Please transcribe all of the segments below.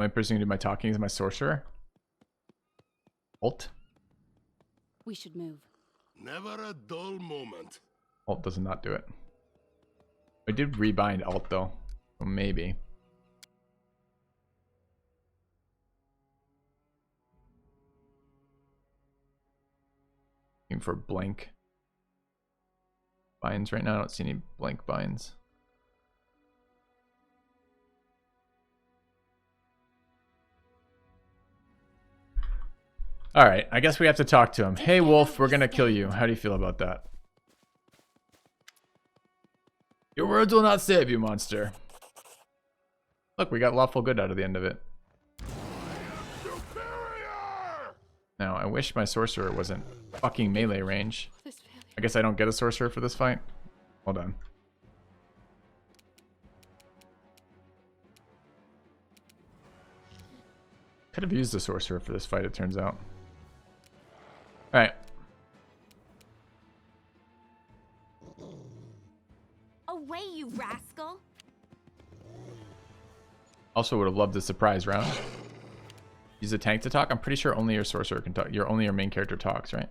My person who do my talking is my sorcerer. Alt. We should move. Never a dull moment. Alt does not do it. I did rebind alt though. So maybe. Looking for blank binds right now. I don't see any blank binds. All right, I guess we have to talk to him. Hey, Wolf, we're gonna kill you. How do you feel about that? Your words will not save you, monster. Look, we got lawful good out of the end of it. Now, I wish my sorcerer wasn't fucking melee range. I guess I don't get a sorcerer for this fight. Hold on. Could have used a sorcerer for this fight, it turns out. Alright. Away, you rascal! Also would have loved the surprise round. Use a tank to talk? I'm pretty sure only your sorcerer can talk. Only your main character talks, right?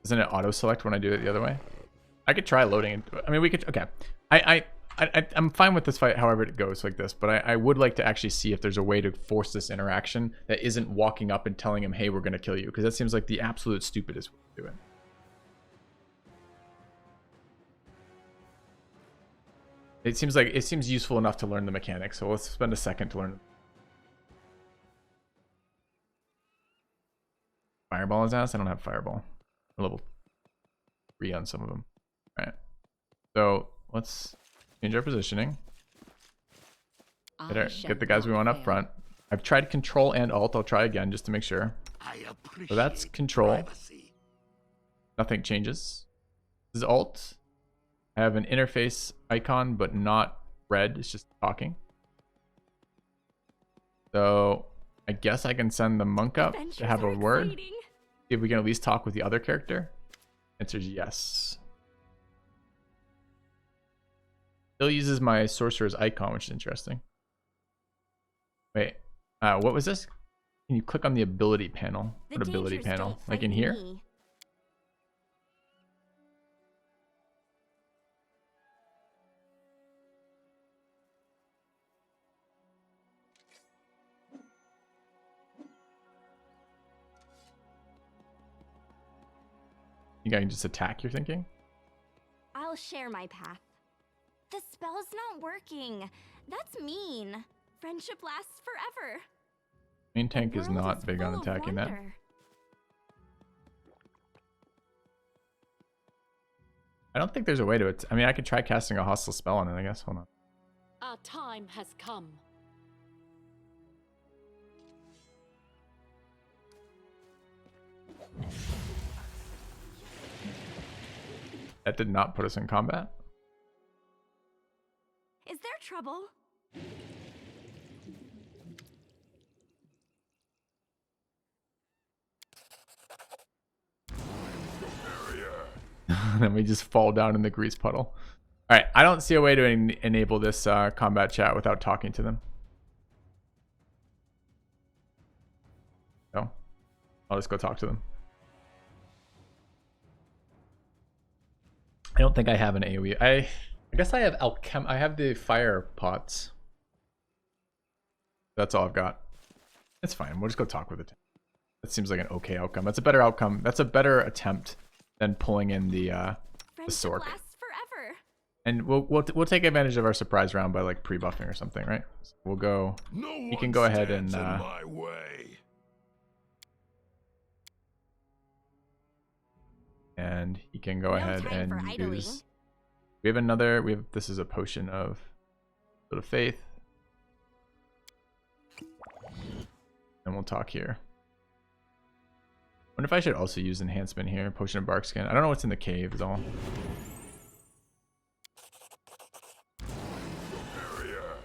Doesn't it auto-select when I do it the other way? I could try loading. I mean, we could... Okay. I'm fine with this fight however it goes like this, but I would like to actually see if there's a way to force this interaction that isn't walking up and telling him, hey, we're going to kill you, because that seems like the absolute stupidest way to do it. It seems useful enough to learn the mechanics, so let's spend a second to learn. Fireball is ass? I don't have fireball. I'm level 3 on some of them. Alright. So let's change our positioning. Get the guys we want up front. I've tried control and alt. I'll try again just to make sure. So that's control. Nothing changes. This is alt. I have an interface icon, but not red. It's just talking. So I guess I can send the monk up to have a word. See if we can at least talk with the other character. Answer is yes. Still uses my sorcerer's icon, which is interesting. Wait, what was this? Can you click on the ability panel? What ability panel? Like in here? You think I can just attack, you're thinking? I'll share my path. The spell's not working. That's mean. Friendship lasts forever. Main tank is not big on attacking that. I don't think there's a way to I mean, I could try casting a hostile spell on it, I guess. Hold on. Our time has come. That did not put us in combat. Is there trouble? Then we just fall down in the grease puddle. All right, I don't see a way to enable this combat chat without talking to them. So I'll just go talk to them. I don't think I have an AoE. I guess I have I have the fire pots. That's all I've got. It's fine. We'll just go talk with it. That seems like an okay outcome. That's a better outcome. That's a better attempt than pulling in the Sork. And we'll take advantage of our surprise round by like pre-buffing or something, right? So we'll go. You can go ahead and and he can go ahead and use. We have this is a potion of sort of faith. And we'll talk here. Wonder if I should also use enhancement here. Potion of bark skin. I don't know what's in the cave is all.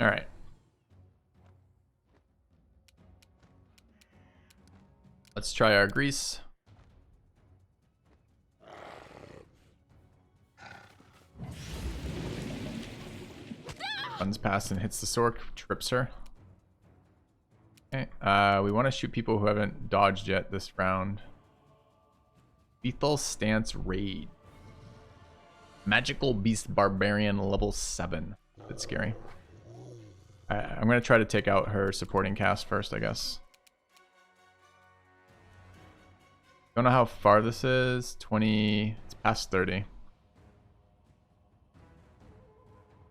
Alright. Let's try our grease. Runs past and hits the sword, trips her. Okay. We want to shoot people who haven't dodged yet this round. Lethal Stance Raid. Magical Beast Barbarian level 7. That's scary. I'm going to try to take out her supporting cast first, I guess. Don't know how far this is. 20. It's past 30. I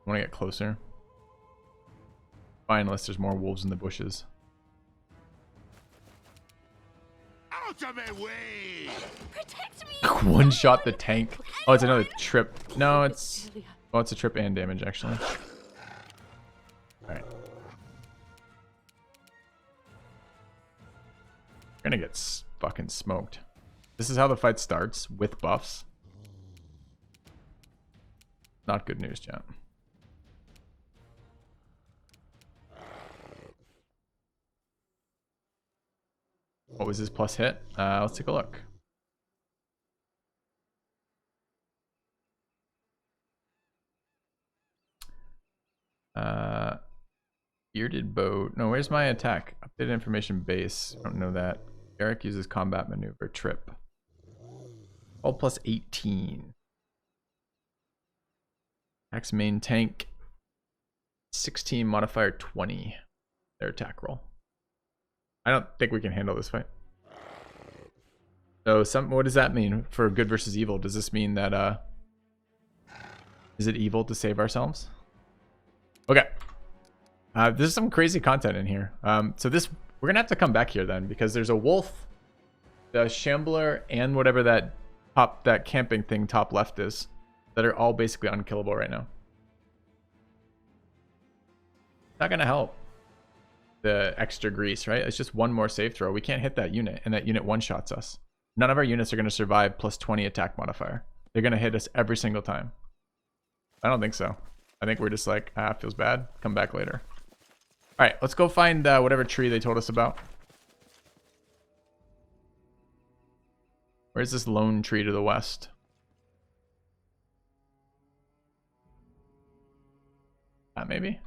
want to get closer. Fine, unless there's more wolves in the bushes. Out of my way! Protect me! One shot the tank. Oh, it's another trip. No, it's... Oh, it's a trip and damage, actually. Alright. We're gonna get fucking smoked. This is how the fight starts, with buffs. Not good news, chat. What was his plus hit? Let's take a look. Bearded bow. No, where's my attack? Updated information base. I don't know that. Eric uses combat maneuver. Trip. All plus 18. Axe main tank. 16 modifier 20. Their attack roll. I don't think we can handle this fight. So what does that mean for good versus evil? Does this mean that is it evil to save ourselves? Okay. There's some crazy content in here. So we're gonna have to come back here then, because there's a wolf, the shambler, and whatever that camping thing top left is, that are all basically unkillable right now. Not gonna help the extra grease, right? It's just one more save throw. We can't hit that unit, and that unit one-shots us. None of our units are gonna survive plus 20 attack modifier. They're gonna hit us every single time. I don't think so. I think we're just like, feels bad. Come back later. All right, let's go find whatever tree they told us about. Where's this lone tree to the west? Maybe.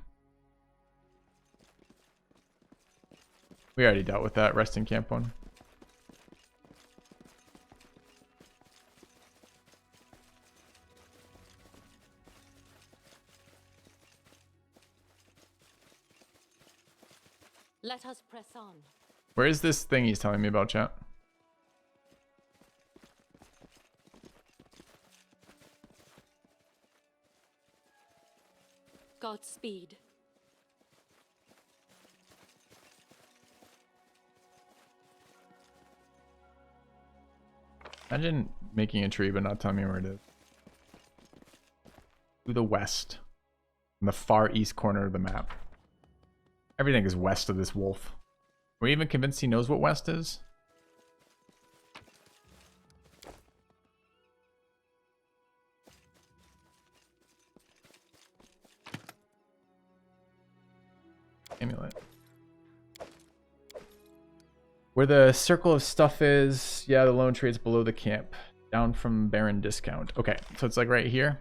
We already dealt with that resting camp one. Let us press on. Where is this thing he's telling me about, chat? Godspeed. Imagine making a tree but not telling me where it is. To the west. In the far east corner of the map. Everything is west of this wolf. Are we even convinced he knows what west is? Amulet. Where the circle of stuff is, yeah, the lone tree is below the camp. Down from Baron discount. Okay, so it's like right here.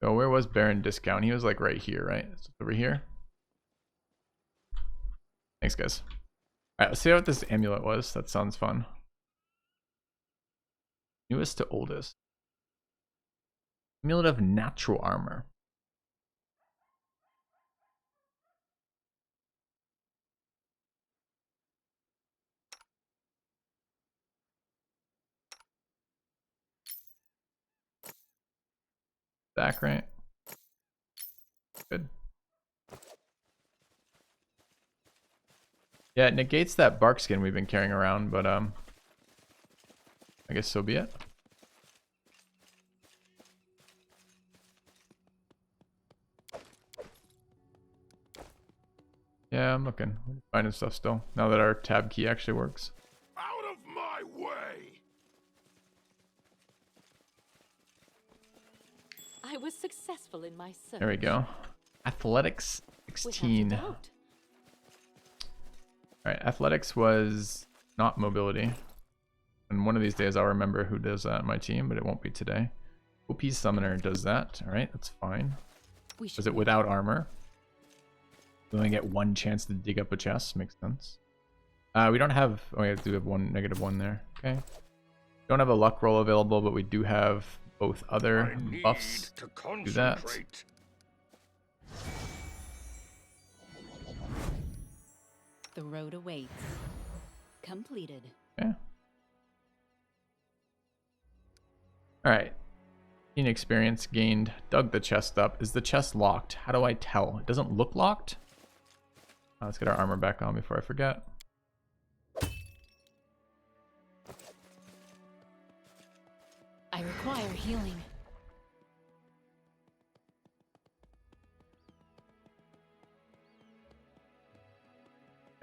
Oh, where was Baron discount? He was like right here, right? So over here. Thanks, guys. All right, let's see what this amulet was. That sounds fun. Newest to oldest. Amulet of natural armor. Back, right? Good. Yeah, it negates that bark skin we've been carrying around, but I guess so be it. Yeah, I'm looking. We're finding stuff still. Now that our tab key actually works. Out of my way! I was successful in my search. There we go. Athletics 16. Without a doubt. Alright, athletics was not mobility. And one of these days I'll remember who does that on my team, but it won't be today. OP Summoner does that. All right, that's fine. Does it without armor. We only get one chance to dig up a chest. Makes sense. We don't have... Oh, yeah, we do have one -1 there. Okay. Don't have a luck roll available, but we do have both other buffs. Do that. The road awaits. Completed. Okay. Alright. Experience gained. Dug the chest up. Is the chest locked? How do I tell? It doesn't look locked? Let's get our armor back on before I forget. I require healing.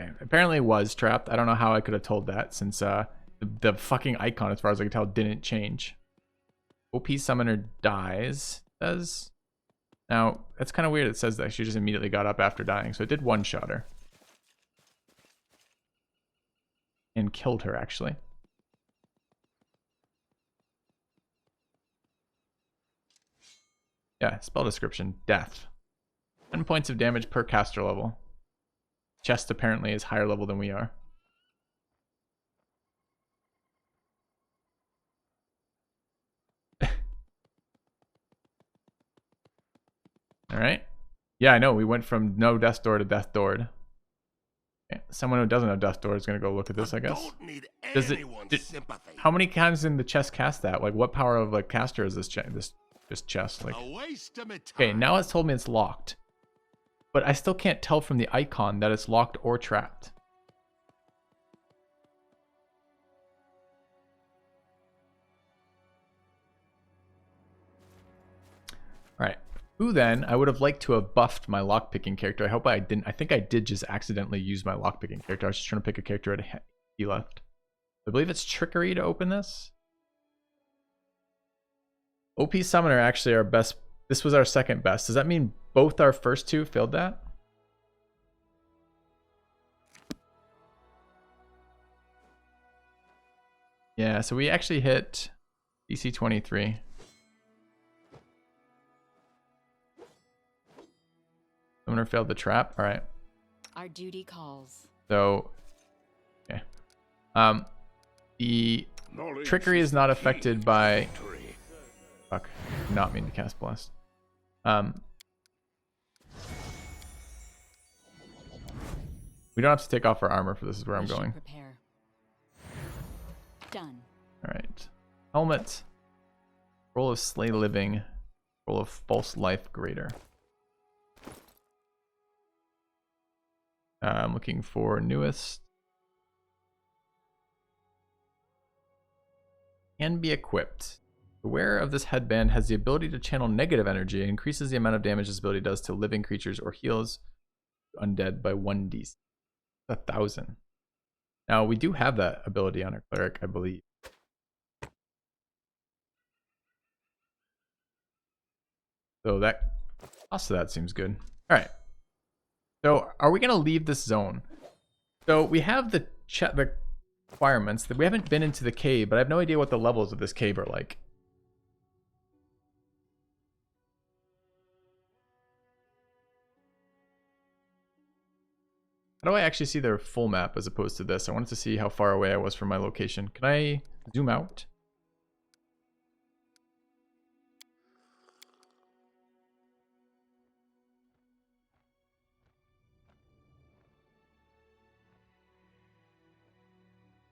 Okay. Apparently it was trapped. I don't know how I could have told that since the fucking icon, as far as I can tell, didn't change. OP Summoner dies. Does. Now, that's kind of weird. It says that she just immediately got up after dying. So it did one-shot her. And killed her, actually. Yeah, spell description. Death. 10 points of damage per caster level. Chest apparently is higher level than we are. Alright. Yeah, I know. We went from no death door to death door. Okay. Someone who doesn't have death door is going to go look at this, I guess. Does it, how many times in the chest cast that? Like, what power of like caster is this chest? Like, okay, now it's told me it's locked. But I still can't tell from the icon that it's locked or trapped. Alright. Who then? I would have liked to have buffed my lockpicking character. I hope I didn't. I think I did just accidentally use my lockpicking character. I was just trying to pick a character at he left. I believe it's trickery to open this. OP Summoner actually our best. This was our second best. Does that mean both our first two failed that? Yeah, so we actually hit DC 23. Summoner failed the trap. All right. Our duty calls. So, okay. The trickery is not affected by. Fuck. Did not mean to cast blast. We don't have to take off our armor for this. Is where I'm going. Prepare. Done. All right. Helmet. Roll of Slay Living. Roll of False Life Greater. I'm looking for newest. Can be equipped. The wearer of this headband has the ability to channel negative energy and increases the amount of damage this ability does to living creatures or heals undead by 1d. 1,000. Now we do have that ability on our cleric, I believe. So that cost of that seems good. All right. So are we going to leave this zone? So we have the requirements that we haven't been into the cave, but I have no idea what the levels of this cave are like. How do I actually see their full map as opposed to this? I wanted to see how far away I was from my location. Can I zoom out?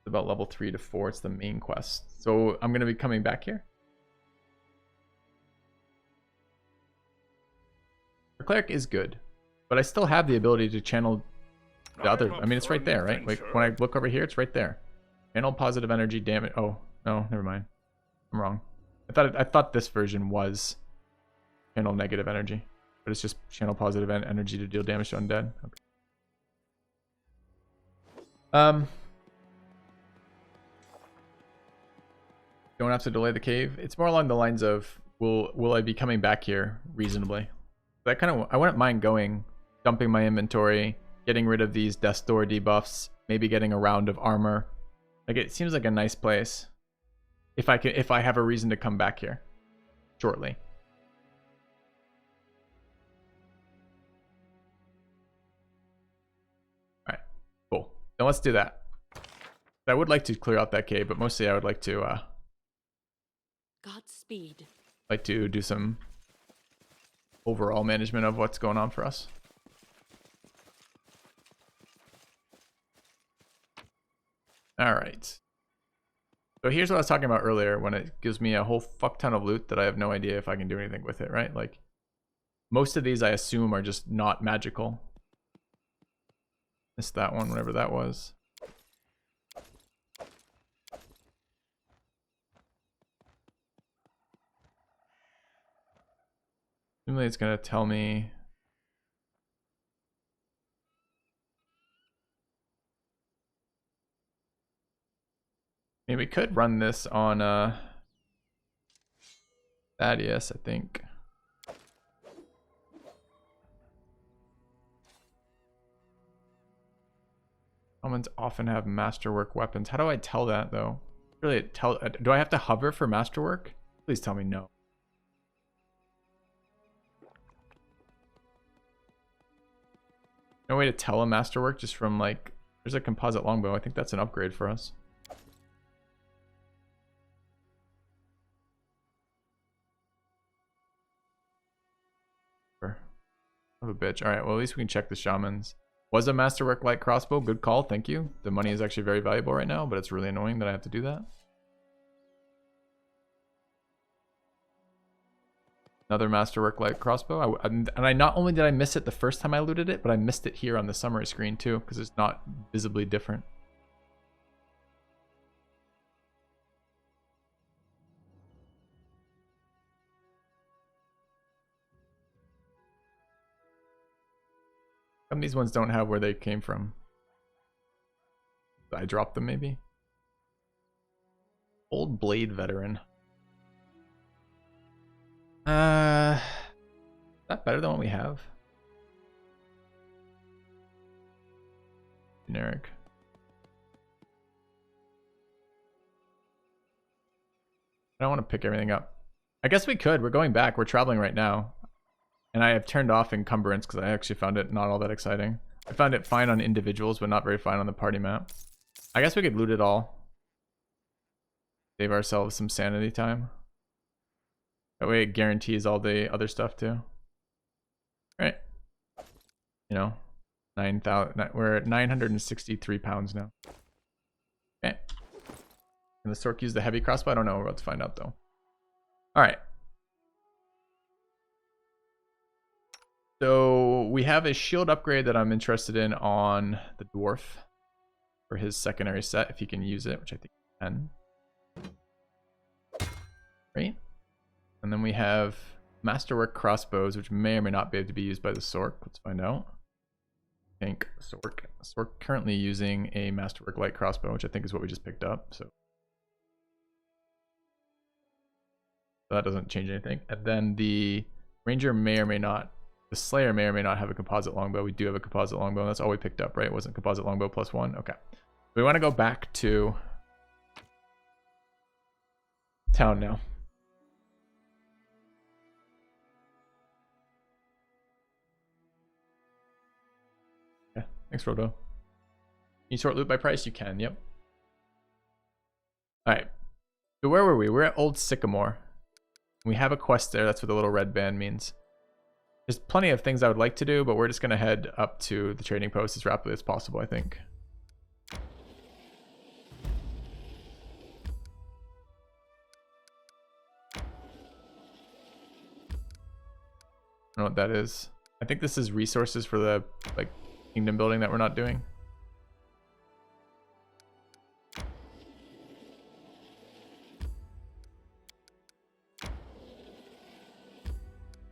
About level 3 to 4. It's the main quest. So I'm going to be coming back here. The cleric is good, but I still have the ability to channel the other. I mean, it's right there, right? Like when I look over here, it's right there. Channel positive energy damage. Oh no, never mind. I'm wrong. I thought this version was channel negative energy, but it's just channel positive energy to deal damage to undead. Okay. Don't have to delay the cave. It's more along the lines of will I be coming back here reasonably? That kind of, I wouldn't mind going, dumping my inventory, getting rid of these death door debuffs, maybe getting a round of armor, Like, it seems like a nice place. If I have a reason to come back here shortly. All right, cool. Then let's do that. I would like to clear out that cave, but mostly I would like to Godspeed. do some overall management of what's going on for us. All right. So here's what I was talking about earlier when it gives me a whole fuck ton of loot that I have no idea if I can do anything with it, right? Like, most of these I assume are just not magical. Missed that one, whatever that was. Assuming it's gonna tell me. I mean, we could run this on Thaddeus, I think. Commons often have masterwork weapons. How do I tell that though? Really tell? Do I have to hover for masterwork? Please tell me no. No way to tell a masterwork just from like. There's a composite longbow. I think that's an upgrade for us. Of a bitch. All right, well, at least we can check the shamans. Was a masterwork light crossbow? Good call, thank you. The money is actually very valuable right now, but it's really annoying that I have to do that. Another masterwork light crossbow. And I not only did I miss it the first time I looted it, but I missed it here on the summary screen too, because it's not visibly different. Some of these ones don't have where they came from. Did I drop them maybe? Old blade veteran. Is that better than what we have? Generic. I don't want to pick everything up. I guess we could. We're going back. We're traveling right now. And I have turned off encumbrance because I actually found it not all that exciting. I found it fine on individuals, but not very fine on the party map. I guess we could loot it all. Save ourselves some sanity time. That way it guarantees all the other stuff too. Right. You know, 9,000. We're at 963 pounds now. Okay. Can the Sork use the heavy crossbow? I don't know. We're about to find out though. All right. So we have a shield upgrade that I'm interested in on the dwarf for his secondary set, if he can use it, which I think he can. Right. And then we have Masterwork Crossbows, which may or may not be able to be used by the Sork. Let's find out. I think Sork currently using a Masterwork Light Crossbow, which I think is what we just picked up. So that doesn't change anything. And then the Ranger may or may not. The Slayer may or may not have a composite longbow. We do have a composite longbow. That's all we picked up, right? It wasn't composite longbow +1. Okay. We want to go back to town now. Yeah. Thanks, Rodo. Can you sort loot by price? You can. Yep. All right. So where were we? We're at Old Sycamore. We have a quest there. That's what the little red band means. There's plenty of things I would like to do, but we're just going to head up to the trading post as rapidly as possible, I think. I don't know what that is. I think this is resources for the like kingdom building that we're not doing.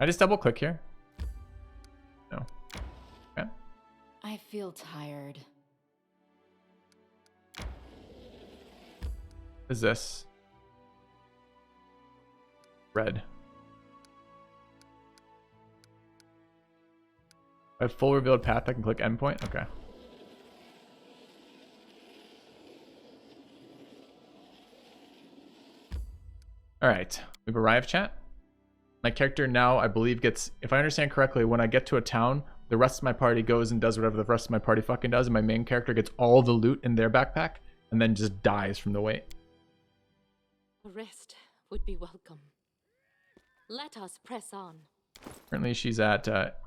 I just double click here. No. Okay. I feel tired. What is this? Red. I have full revealed path. I can click endpoint. Okay. All right, we've arrived, chat. My character now, I believe, gets, if I understand correctly, when I get to a town, the rest of my party goes and does whatever the rest of my party fucking does, and my main character gets all the loot in their backpack and then just dies from the weight. A rest would be welcome. Let us press on. Currently, she's at,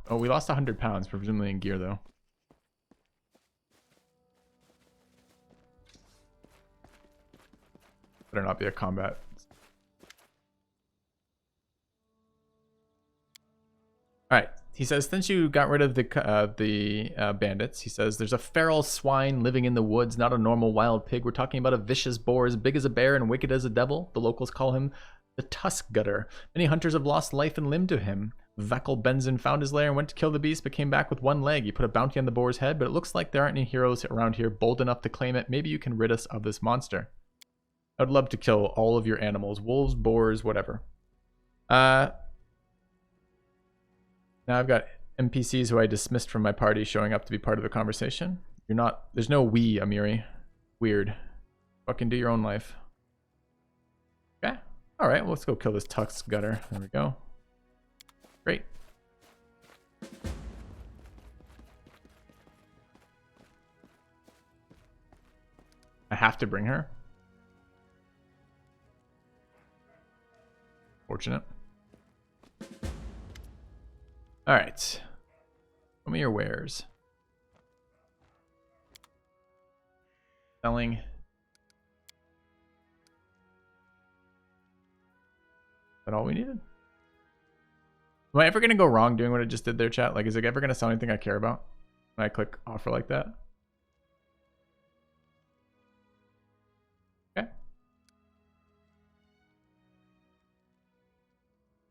oh, we lost 100 pounds, presumably in gear, though. Better not be a combat. All right. He says, since you got rid of the bandits, he says, there's a feral swine living in the woods, not a normal wild pig. We're talking about a vicious boar as big as a bear and wicked as a devil. The locals call him the Tusk Gutter. Many hunters have lost life and limb to him. Vekal Benzin found his lair and went to kill the beast, but came back with one leg. He put a bounty on the boar's head, but it looks like there aren't any heroes around here bold enough to claim it. Maybe you can rid us of this monster. I'd love to kill all of your animals. Wolves, boars, whatever. Now I've got NPCs who I dismissed from my party showing up to be part of the conversation. You're not... There's no we, Amiri. Weird. Fucking do your own life. Okay. Alright, well, let's go kill this Tusk Gutter. There we go. Great. I have to bring her. Fortunate. Alright. Show me your wares. Selling. Is that all we needed? Am I ever going to go wrong doing what I just did there, chat? Like, is it ever going to sell anything I care about when I click offer like that? Okay.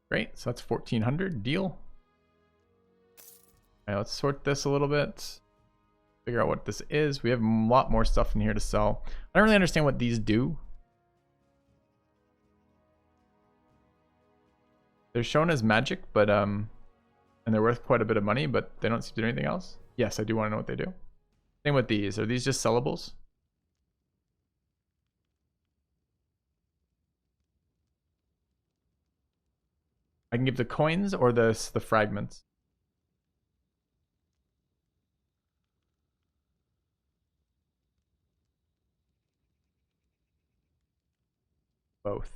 Great. So that's 1,400. Deal. All right, let's sort this a little bit. Figure out what this is. We have a lot more stuff in here to sell. I don't really understand what these do. They're shown as magic, but and they're worth quite a bit of money, but they don't seem to do anything else. Yes, I do want to know what they do. Same with these. Are these just sellables? I can give the coins or the fragments. Both.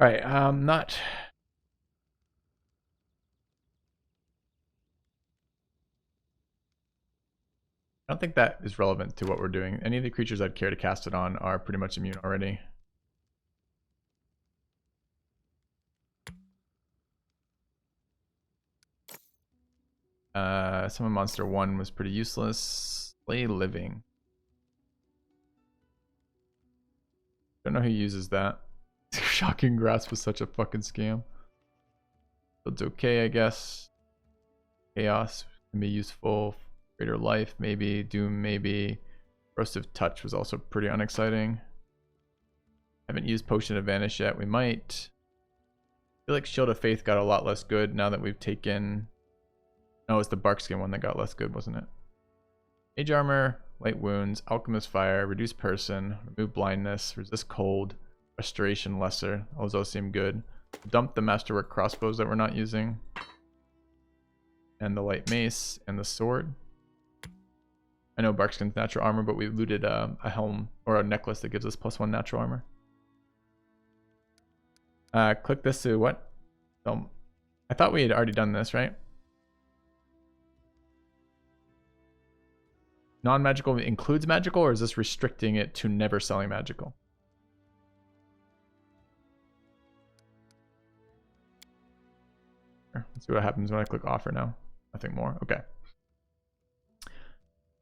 All right, not. I don't think that is relevant to what we're doing. Any of the creatures I'd care to cast it on are pretty much immune already. Summon Monster 1 was pretty useless. Slay Living. Don't know who uses that. Shocking Grasp was such a fucking scam. It's okay, I guess. Chaos can be useful. Greater Life, maybe. Doom, maybe. Corrosive Touch was also pretty unexciting. Haven't used Potion of Vanish yet. We might. I feel like Shield of Faith got a lot less good now that we've taken... No, it's the Barkskin one that got less good, wasn't it? Mage Armor, Light Wounds, Alchemist Fire, Reduce Person, Remove Blindness, Resist Cold, Restoration Lesser. All those seem good. Dump the Masterwork Crossbows that we're not using. And the Light Mace and the Sword. I know Barkskin's natural armor, but we looted a helm or a necklace that gives us +1 natural armor. Click this to what? I thought we had already done this, right? Non-magical includes magical, or is this restricting it to never selling magical? Let's see what happens when I click offer now. Nothing more. Okay.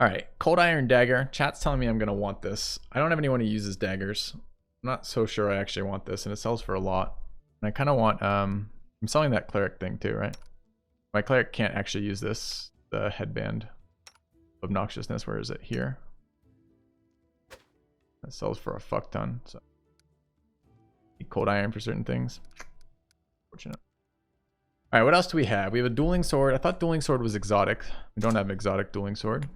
All right. Cold Iron Dagger. Chat's telling me I'm going to want this. I don't have anyone who uses daggers. I'm not so sure I actually want this, and it sells for a lot. And I kind of want... I'm selling that cleric thing too, right? My cleric can't actually use this. The headband. Obnoxiousness, where is it? Here. That sells for a fuck ton. So need cold iron for certain things. Fortunate. Alright, what else do we have? We have a dueling sword. I thought dueling sword was exotic. We don't have an exotic dueling sword.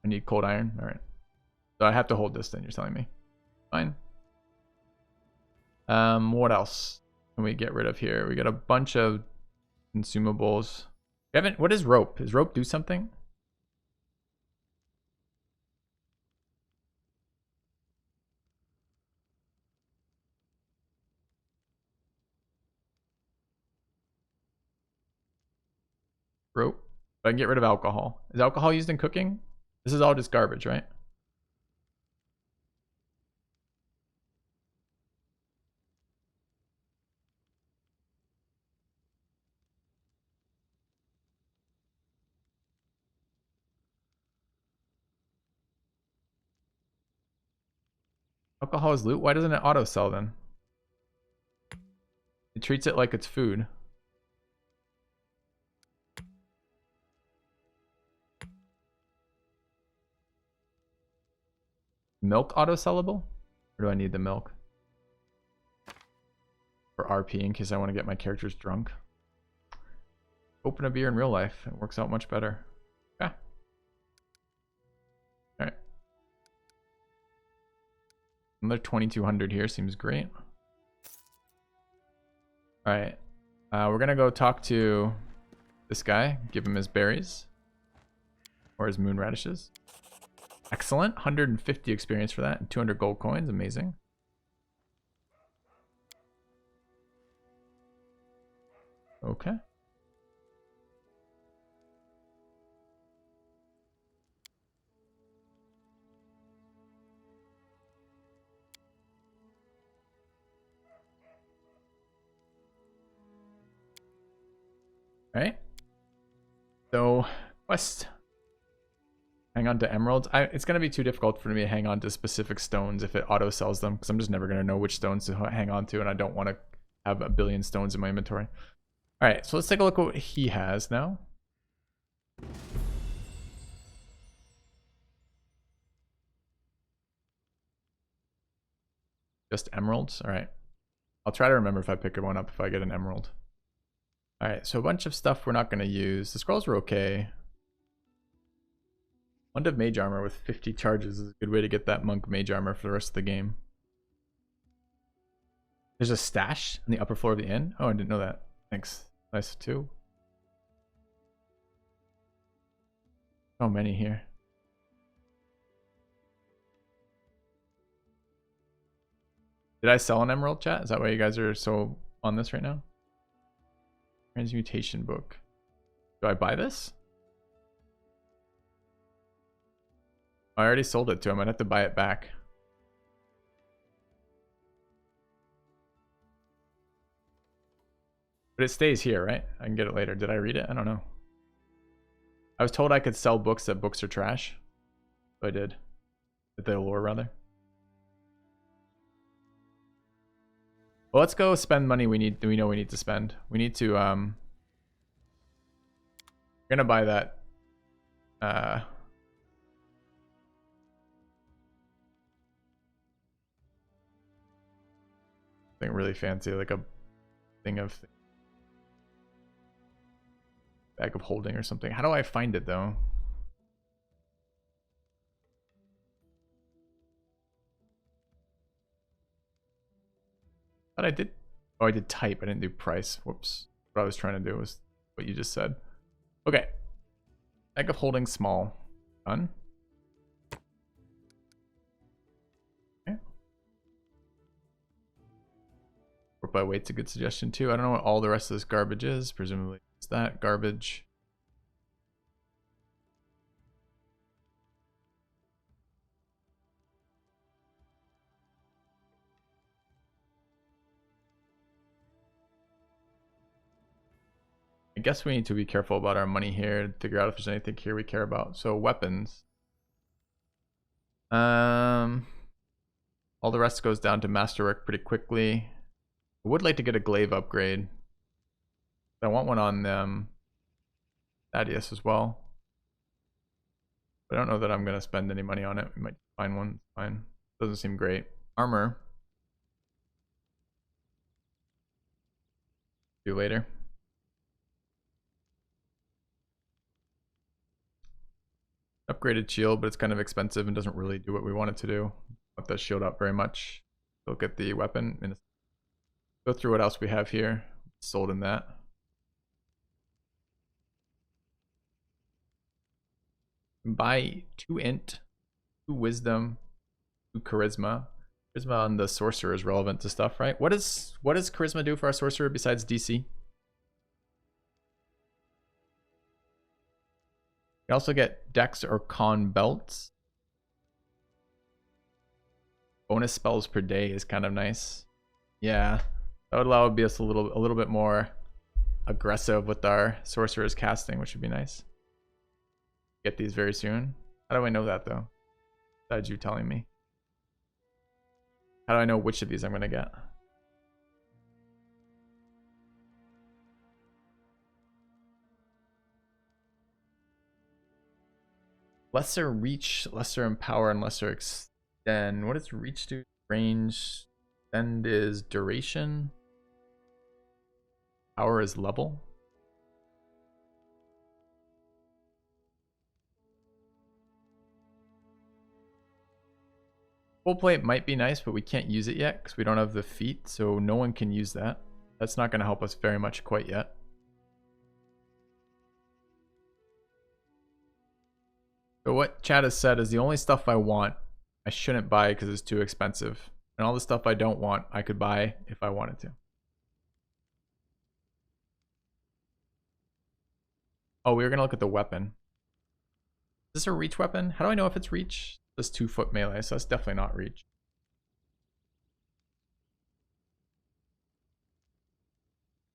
I need cold iron. All right. So I have to hold this then, you're telling me. Fine. What else can we get rid of here? We got a bunch of consumables. We haven't, what is rope? Does rope do something? Rope. I can get rid of alcohol. Is alcohol used in cooking? This is all just garbage, right? Alcohol is loot? Why doesn't it auto sell then? It treats it like it's food. Milk auto sellable? Or do I need the milk? For RP in case I want to get my characters drunk. Open a beer in real life. It works out much better. Okay. Alright. Another 2200 here seems great. Alright. We're gonna go talk to this guy. Give him his berries. Or his moon radishes. Excellent. 150 experience for that. And 200 gold coins. Amazing. Okay. Right. So, quest. Hang on to emeralds. It's going to be too difficult for me to hang on to specific stones if it auto sells them, because I'm just never going to know which stones to hang on to, and I don't want to have a billion stones in my inventory. All right, so let's take a look at what he has now. Just emeralds. All right. I'll try to remember if I pick one up if I get an emerald. All right, so a bunch of stuff we're not going to use. The scrolls were okay. Wand of Mage Armor with 50 charges is a good way to get that Monk Mage Armor for the rest of the game. There's a stash on the upper floor of the inn. Oh, I didn't know that. Thanks. Nice too. So many here. Did I sell an emerald, chat? Is that why you guys are so on this right now? Transmutation book. Do I buy this? I already sold it to him. I'd have to buy it back. But it stays here, right? I can get it later. Did I read it? I don't know. I was told I could sell books that books are trash. So I did. The lore, rather. Well, let's go spend money we know we need to spend. We need to we're gonna buy that thing really fancy, like a thing of bag of holding or something. How do I find it though? But I did. Oh, I did type. I didn't do price. Whoops. What I was trying to do was what you just said. Okay. Bag of holding small. Done. Okay. Sort by weight's a good suggestion too. I don't know what all the rest of this garbage is. Presumably it's that garbage. I guess we need to be careful about our money here to figure out if there's anything here we care about. So weapons. All the rest goes down to Masterwork pretty quickly. I would like to get a glaive upgrade. I want one on Thaddeus as well. But I don't know that I'm going to spend any money on it. We might find one. Fine. Doesn't seem great. Armor. Do later. Upgraded shield, but it's kind of expensive and doesn't really do what we want it to do. Not that shield up very much. Look at the weapon and go through what else we have here. Sold in that. Buy 2 int, 2 wisdom, 2 charisma. Charisma on the sorcerer is relevant to stuff, right? What does charisma do for our sorcerer besides DC? You also get dex or con belts. Bonus spells per day is kind of nice. Yeah, that would allow us a little bit more aggressive with our sorcerer's casting, which would be nice. Get these very soon. How do I know that though? Besides you telling me. How do I know which of these I'm gonna get? Lesser reach, lesser empower, and lesser extend. What does reach do? Range. Extend is duration. Power is level. Full plate might be nice, but we can't use it yet because we don't have the feat, so no one can use that. That's not going to help us very much quite yet. So what chat has said is the only stuff I want, I shouldn't buy because it's too expensive. And all the stuff I don't want, I could buy if I wanted to. Oh, we were going to look at the weapon. Is this a reach weapon? How do I know if it's reach? This 2-foot melee, so that's definitely not reach.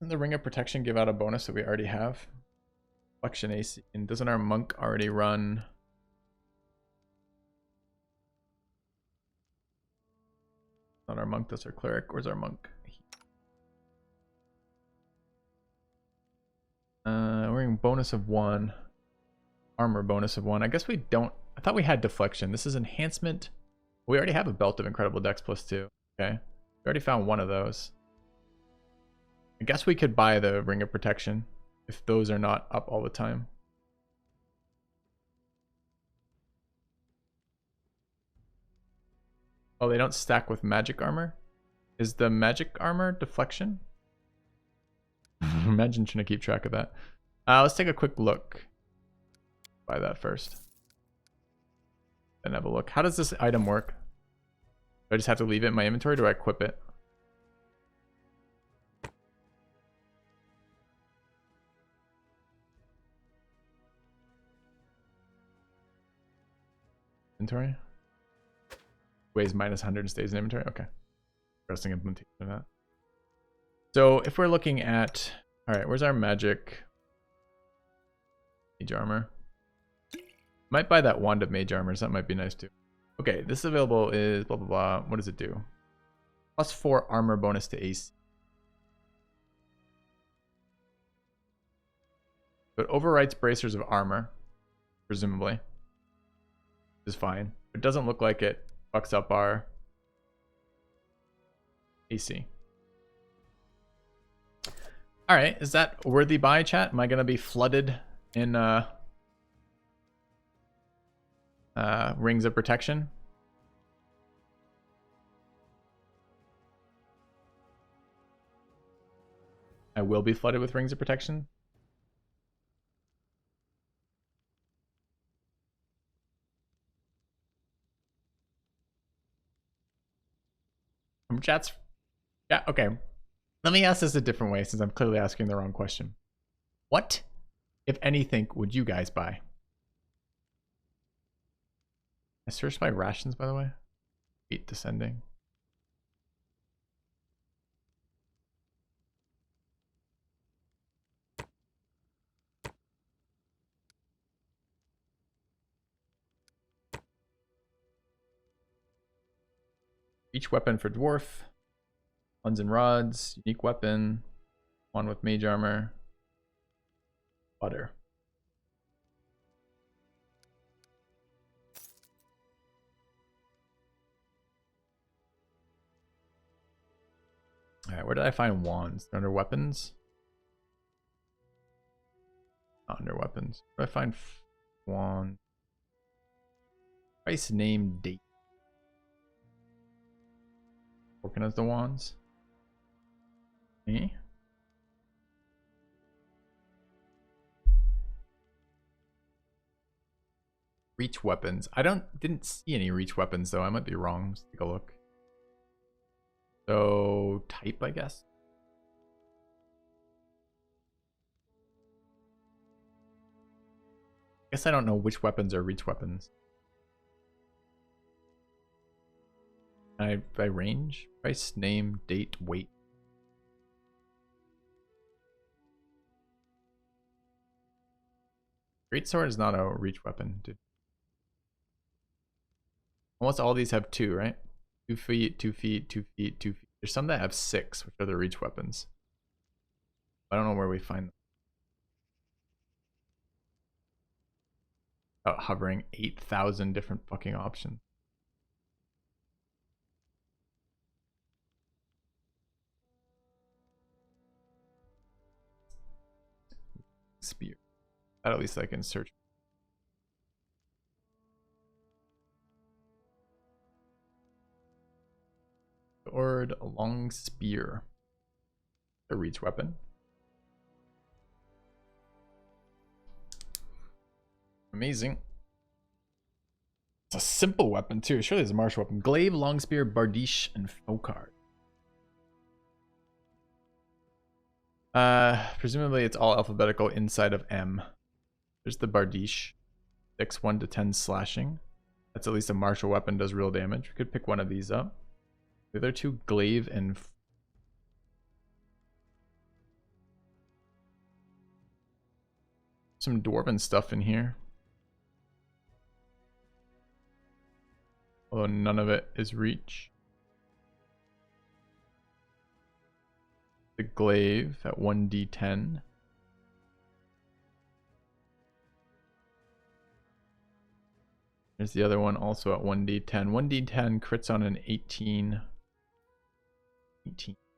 Doesn't the Ring of Protection give out a bonus that we already have? Flexion AC. And doesn't our monk already run? Not our monk, that's our cleric. Where's our monk? We're in bonus of 1. Armor bonus of 1. I guess we don't. I thought we had deflection. This is enhancement. We already have a belt of incredible dex plus 2. Okay. We already found one of those. I guess we could buy the Ring of Protection if those are not up all the time. Oh, they don't stack with magic armor? Is the magic armor deflection? Imagine trying to keep track of that. Let's take a quick look. Buy that first. Then have a look. How does this item work? Do I just have to leave it in my inventory or do I equip it? Inventory? Weighs minus 100 and stays in inventory? Okay. Interesting implementation of that. So if we're looking at... Alright, where's our magic? Mage armor. Might buy that wand of mage armors. That might be nice too. Okay, this available is blah blah blah. What does it do? Plus 4 armor bonus to AC. But overwrites bracers of armor, presumably. Which is fine. It doesn't look like it fucks up our AC. Alright, is that a worthy buy, chat? Am I gonna be flooded in Rings of Protection? I will be flooded with Rings of Protection. Chats. Yeah, okay. Let me ask this a different way since I'm clearly asking the wrong question. What, if anything, would you guys buy? I searched my rations, by the way. 8 descending. Each weapon for dwarf. Ones and rods. Unique weapon. One with mage armor. Butter. Alright, where did I find wands? They're under weapons? Not under weapons. Where did I find wand? Price, name, date. Working as the wands. Okay. Reach weapons. I didn't see any reach weapons though. I might be wrong. Let's take a look. So type, I guess. Guess I don't know which weapons are reach weapons. By range, price, name, date, weight. Greatsword is not a reach weapon, dude. Almost all these have 2, right? 2 feet, 2 feet, 2 feet, 2 feet. There's some that have 6, which are the reach weapons. I don't know where we find them. About hovering 8,000 different fucking options. Spear. That at least I can search. Sword, a long spear. A reach weapon. Amazing. It's a simple weapon too. Surely it's a martial weapon. Glaive, long spear, bardiche, and focard. Presumably it's all alphabetical inside of M. There's the bardiche. 6, 1 to 10 slashing. That's at least a martial weapon, does real damage. We could pick one of these up. The other two, glaive and some dwarven stuff in here. Although none of it is reach. The glaive at 1d10. There's the other one also at 1d10. 1d10 crits on an 18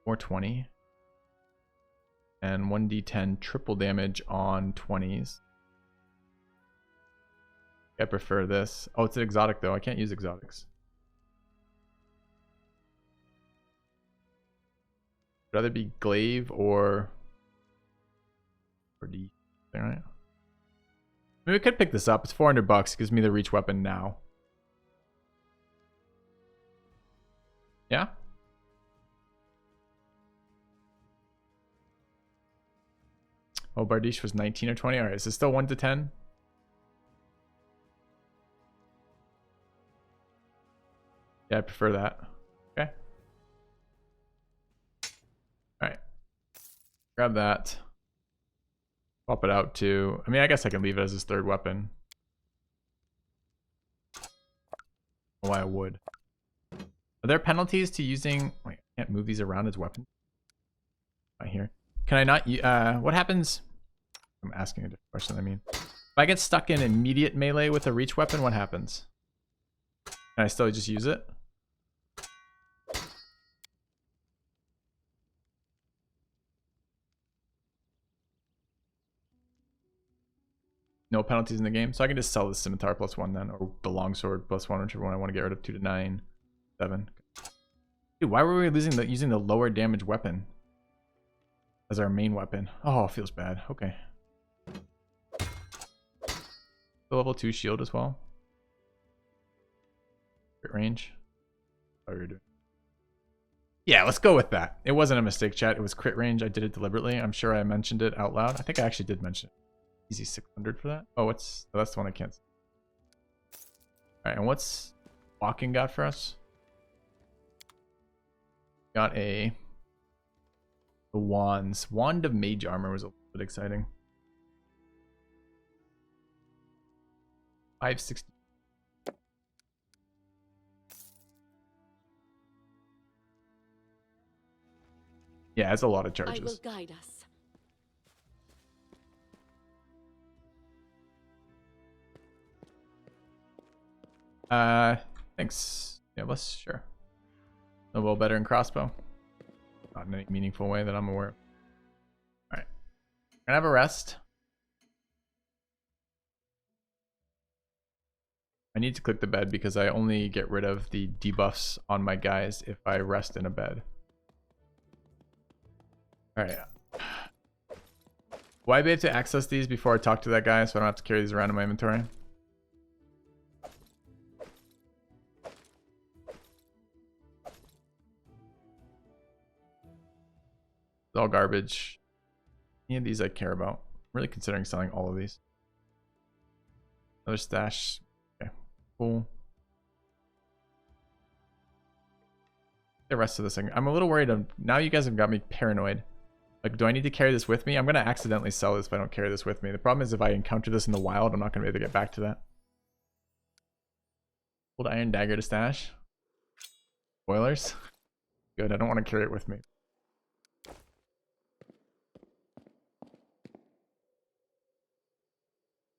or 20. And 1d10 triple damage on 20s. I prefer this. Oh, it's an exotic though. I can't use exotics. Would rather be glaive or D. All right. I mean, we could pick this up. It's $400. Gives me the reach weapon now. Yeah. Oh, bardiche was 19 or 20. All right, is it still 1 to 10? Yeah, I prefer that. Okay. All right. Grab that. Swap it out to... I mean, I guess I can leave it as his third weapon. Why I would. Are there penalties to using... Wait, I can't move these around as weapons? Right here. Can I not... what happens... I'm asking a different question, I mean. If I get stuck in immediate melee with a reach weapon, what happens? Can I still just use it? No penalties in the game, so I can just sell the scimitar +1 then, or the longsword +1, whichever one I want to get rid of. 2 to 9, 7. Dude, why were we using the lower damage weapon as our main weapon? Oh, it feels bad. Okay. The level 2 shield as well. Crit range. What are we doing? Yeah, let's go with that. It wasn't a mistake, chat. It was crit range. I did it deliberately. I'm sure I mentioned it out loud. I think I actually did mention it. Easy 600 for that. Oh, that's the one I can't see. All right, and what's walking got for us? Got the wands. Wand of mage armor was a little bit exciting. 560. Yeah, it's a lot of charges. I will guide us. Thanks. Yeah, let's sure. Noble, better in crossbow. Not in any meaningful way that I'm aware of. Alright. Gonna have a rest. I need to click the bed because I only get rid of the debuffs on my guys if I rest in a bed. Alright. Will I be able to access these before I talk to that guy so I don't have to carry these around in my inventory? It's all garbage. Any of these I care about. I'm really considering selling all of these. Another stash. Okay, cool. The rest of this thing. I'm a little worried. Now you guys have got me paranoid. Like, do I need to carry this with me? I'm going to accidentally sell this if I don't carry this with me. The problem is if I encounter this in the wild, I'm not going to be able to get back to that. Old iron dagger to stash. Spoilers. Good, I don't want to carry it with me.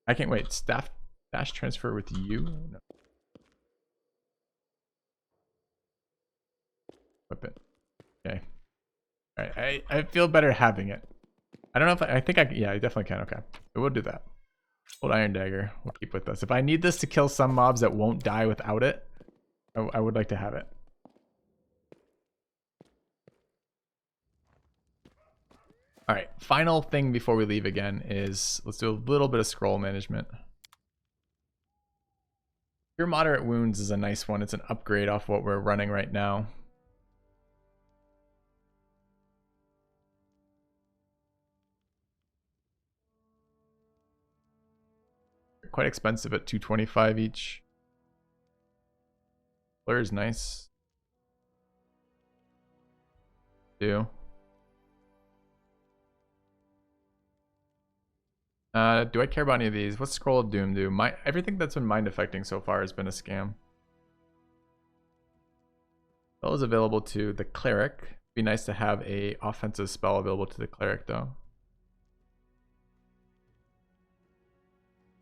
I can't wait. Stash transfer with you? No. Whip it. Okay. Alright, I feel better having it. I don't know if I think I yeah, I definitely can. Okay. But we'll do that. Old iron dagger. We'll keep with us. If I need this to kill some mobs that won't die without it, I would like to have it. Alright, final thing before we leave again is let's do a little bit of scroll management. Your moderate wounds is a nice one. It's an upgrade off what we're running right now. They're quite expensive at $225 each. Flare is nice. Do I care about any of these? What's Scroll of Doom do? Everything that's been mind affecting so far has been a scam. Spell is available to the cleric. Be nice to have a offensive spell available to the cleric though.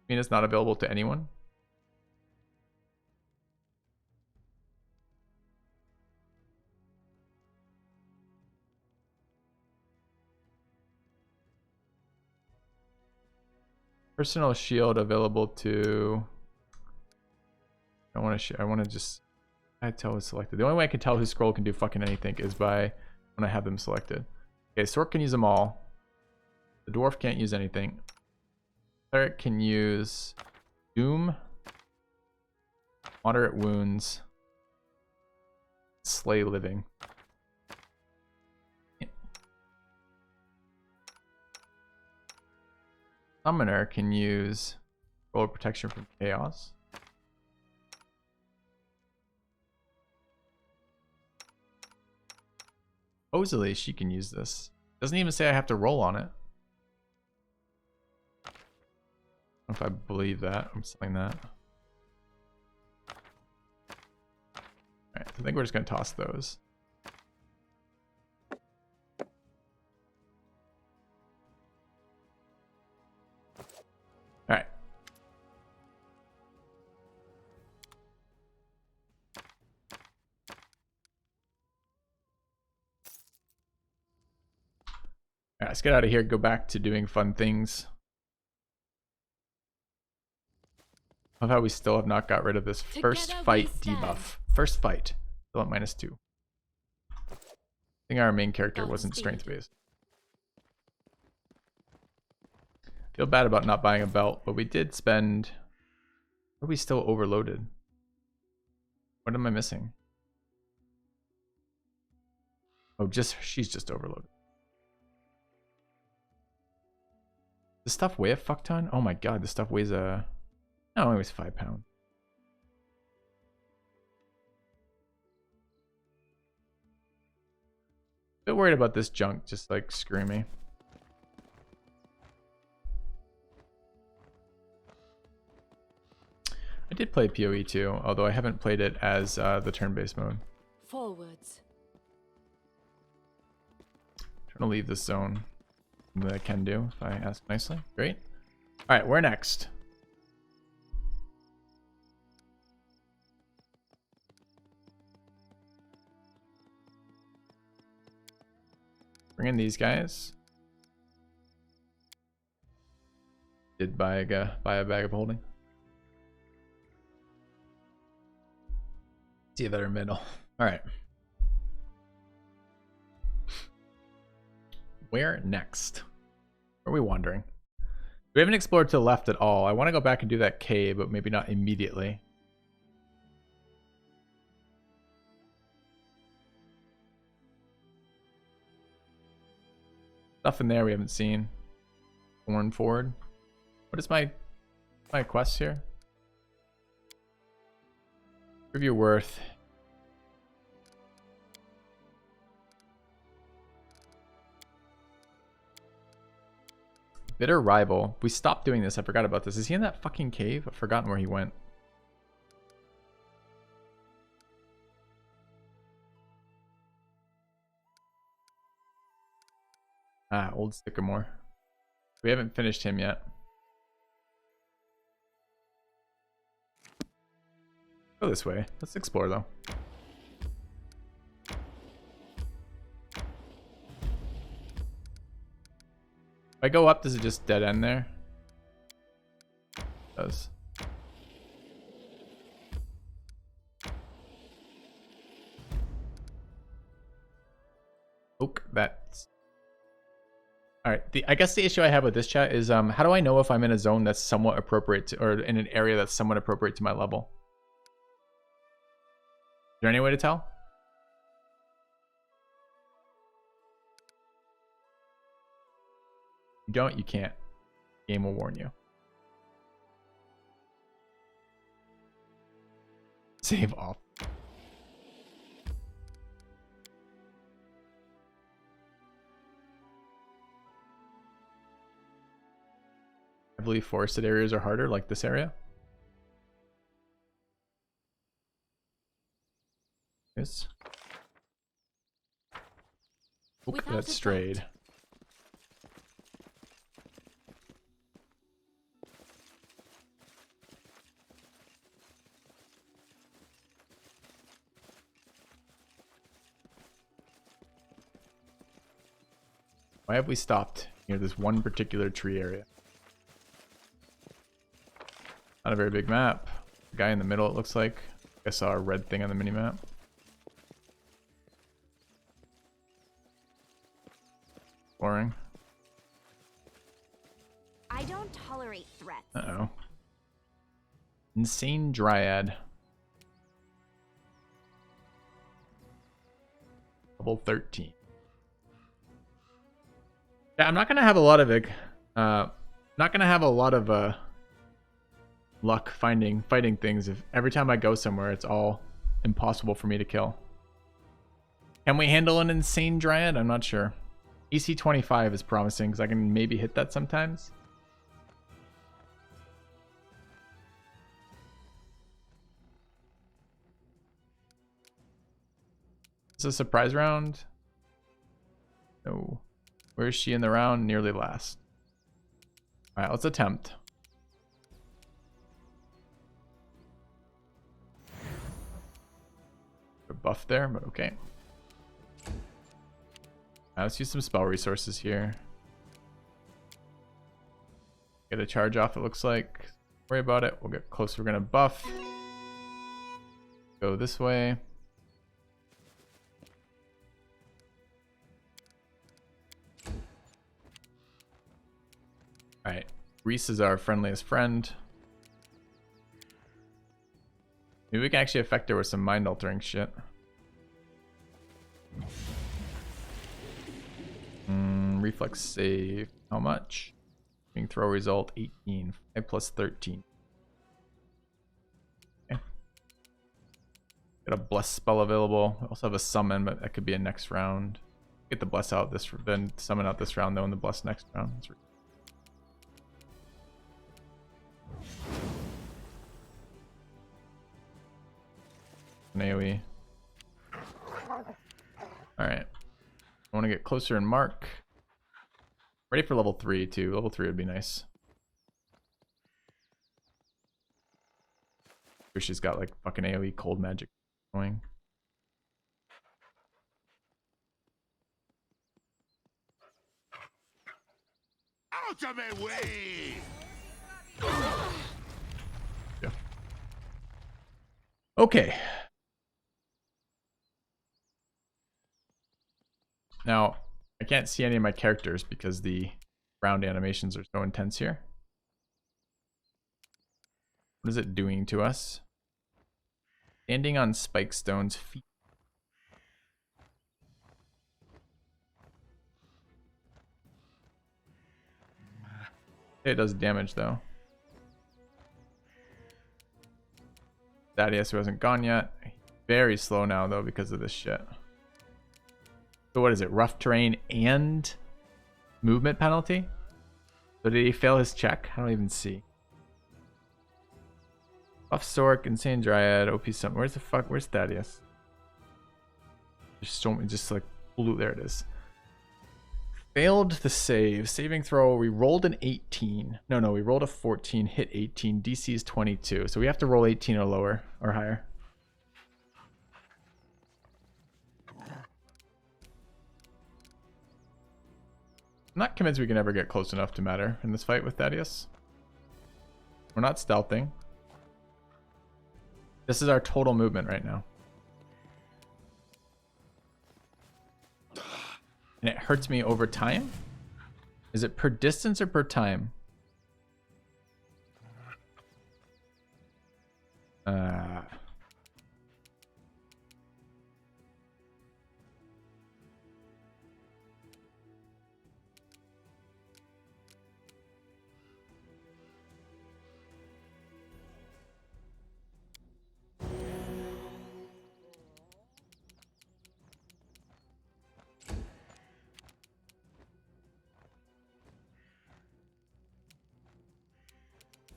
I mean it's not available to anyone. Personal shield available to. I want to just. I tell who's selected. The only way I can tell who scroll can do fucking anything is by when I have them selected. Okay, Sork can use them all. The dwarf can't use anything. Cleric can use Doom, moderate wounds, slay living. Summoner can use roll protection from chaos. Supposedly she can use this. Doesn't even say I have to roll on it. I don't know if I believe that. I'm selling that. Alright, I think we're just gonna toss those. Alright. Alright, let's get out of here, go back to doing fun things. I love how we still have not got rid of this first fight debuff. First fight. Still at -2. I think our main character wasn't strength based. Feel bad about not buying a belt, but we did spend. Are we still overloaded? What am I missing? Oh, she's just overloaded. Does stuff weigh a fuck ton? Oh my god, this stuff weighs a. No, it only weighs 5 pounds. Bit worried about this junk just like screwing me. I did play PoE too, although I haven't played it as the turn-based mode. Forwards. Trying to leave this zone. That I can do if I ask nicely. Great. All right, where next? Bring in these guys. Did buy a bag of holding. See that are middle. All right. Where next? Where are we wandering? We haven't explored to the left at all. I want to go back and do that cave, but maybe not immediately. Stuff in there we haven't seen. Thorn Ford. What is my quest here? Review worth. Bitter rival. We stopped doing this. I forgot about this. Is he in that fucking cave? I've forgotten where he went. Ah, old sycamore. We haven't finished him yet. Go this way. Let's explore though. If I go up, does it just dead end there? It does. Oak, that's... Alright, I guess the issue I have with this chat is how do I know if I'm in a zone that's somewhat appropriate to, or in an area that's somewhat appropriate to my level? Is there any way to tell? You don't, you can't. Game will warn you. Save off. Heavily forested areas are harder, like this area. Yes. Oop, Without that a strayed. doubt. Why have we stopped near this one particular tree area? Not a very big map. The guy in the middle, it looks like. I saw a red thing on the minimap. Boring. I don't tolerate threats. Uh-oh. Insane Dryad. Level 13. Yeah, I'm not gonna have a lot of it. Not gonna have a lot of luck fighting things if every time I go somewhere it's all impossible for me to kill. Can we handle an Insane Dryad? I'm not sure. EC 25 is promising because I can maybe hit that sometimes. Is this a surprise round? No. Where is she in the round? Nearly last. Alright, let's attempt. A buff there, but okay. Let's use some spell resources here. Get a charge off, it looks like. Don't worry about it. We'll get close. We're going to buff. Go this way. Alright. Reese is our friendliest friend. Maybe we can actually affect her with some mind-altering shit. Reflex save. How much? Swing throw result 18. 5 plus 13. Okay. Got a bless spell available. We also have a summon, but that could be a next round. Get the bless out this, then summon out this round though, and the bless next round. That's an AoE. Alright. I want to get closer and mark. Ready for level 3 too. Level 3 would be nice. Sure she's got like fucking AoE cold magic going. Out of my way! Yeah. Okay. Now, I can't see any of my characters because the round animations are so intense here. What is it doing to us? Standing on spike stones feet. It does damage though. Thaddeus, who hasn't gone yet. Very slow now though because of this shit. So what is it? Rough terrain and movement penalty? So did he fail his check? I don't even see. Buff Stork, Insane Dryad, OP something. Where's the fuck? Where's Thaddeus? Just like blue. There it is. Failed the save. Saving throw. We rolled an 18. No, we rolled a 14. Hit 18. DC is 22. So we have to roll 18 or lower or higher. I'm not convinced we can ever get close enough to matter in this fight with Thaddeus. We're not stealthing. This is our total movement right now. And it hurts me over time? Is it per distance or per time?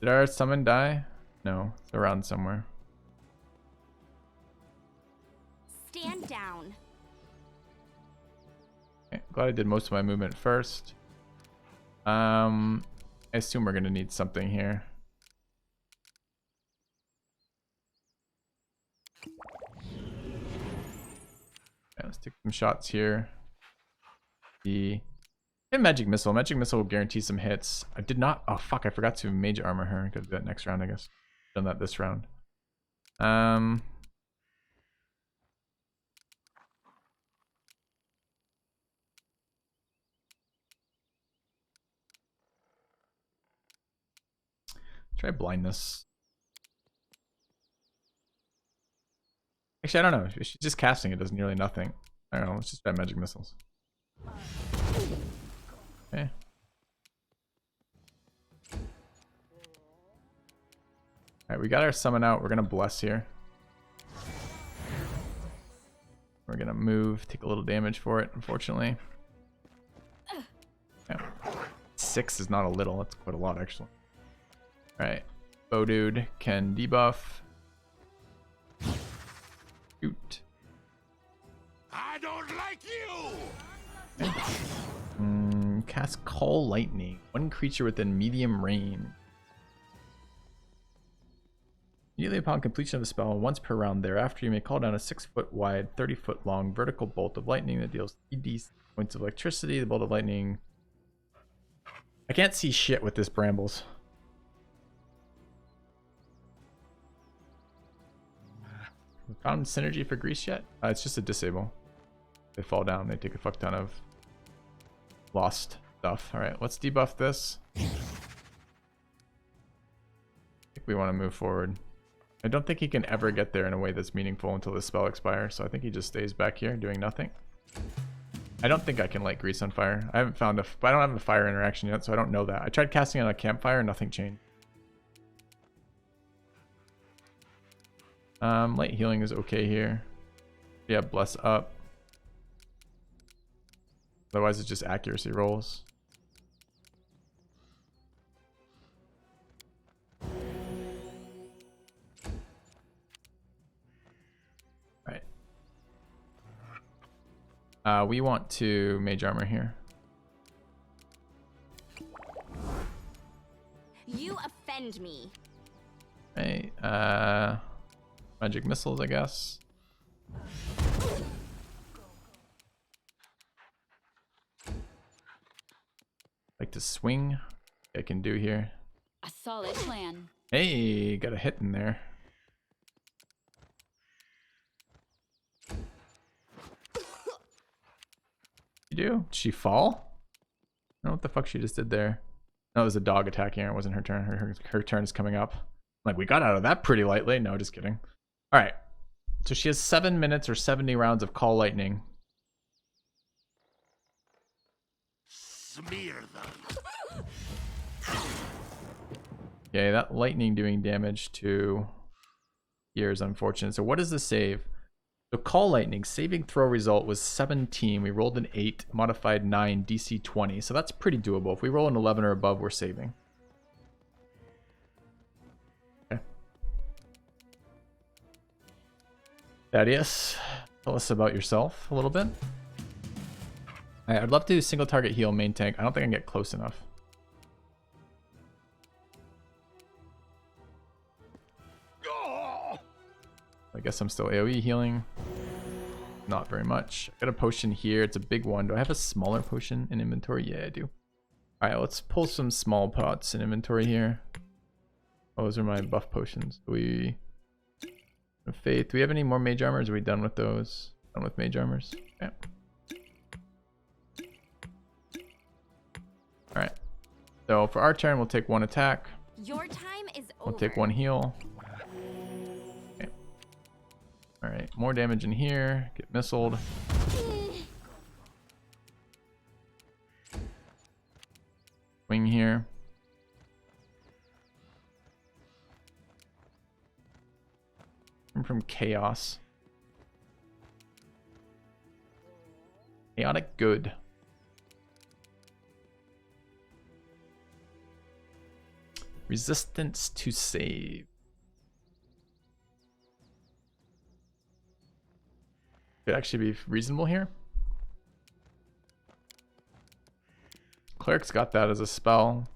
Did our summon die? No, it's around somewhere. Stand down. Okay, glad I did most of my movement first. I assume we're gonna need something here. Okay, let's take some shots here. And Magic Missile. Magic Missile will guarantee some hits. I did not. Oh fuck! I forgot to Mage Armor her. Gotta do that next round, I guess. Done that this round. Try blindness. Actually, I don't know. She's just casting. It does nearly nothing. I don't know. Let's just try Magic Missiles. Okay. Alright, we got our summon out. We're gonna bless here. We're gonna move, take a little damage for it, unfortunately. Yeah. 6 is not a little, that's quite a lot actually. Alright. Bow dude can debuff. Shoot. I don't like you! Okay. Cast Call Lightning. One creature within medium range. Immediately upon completion of the spell, once per round thereafter, you may call down a 6-foot wide, 30-foot long vertical bolt of lightning that deals 3d points of electricity. The bolt of lightning. I can't see shit with this brambles. Found synergy for Grease yet? It's just a disable. They fall down, they take a fuck ton of lost stuff. Alright, let's debuff this. I think we want to move forward. I don't think he can ever get there in a way that's meaningful until the spell expires, so I think he just stays back here doing nothing. I don't think I can light Grease on fire. I haven't found I don't have a fire interaction yet, so I don't know that. I tried casting on a campfire, nothing changed. Light healing is okay here. Yeah, bless up. Otherwise it's just accuracy rolls. We want to Mage Armor here. You offend me. Hey, Magic Missiles, I guess. Like to swing. I can do here. A solid plan. Hey, got a hit in there. She do? Did she fall? I don't know what the fuck she just did there. No, it was a dog attacking her. It wasn't her turn. Her turn is coming up. Like, we got out of that pretty lightly. No, just kidding. All right. So she has 7 minutes or 70 rounds of Call Lightning. Smear them. Okay, that lightning doing damage to here is unfortunate. So what is the save? So Call Lightning, saving throw result was 17. We rolled an 8, modified 9, DC 20. So that's pretty doable. If we roll an 11 or above, we're saving. Okay. Thaddeus, tell us about yourself a little bit. Alright, I'd love to do single target heal main tank. I don't think I can get close enough. I guess I'm still AoE healing. Not very much. I got a potion here. It's a big one. Do I have a smaller potion in inventory? Yeah, I do. Alright, let's pull some small pots in inventory here. Oh, those are my buff potions. Faith. Do we have any more mage armors? Are we done with those? Done with mage armors? Okay. Alright. So for our turn, we'll take 1 attack. Your time is over. We'll take 1 heal. Okay. Alright, more damage in here. Get missiled. Wing here. I'm from chaos. Chaotic good. Resistance to save. Could actually be reasonable here. Cleric's got that as a spell.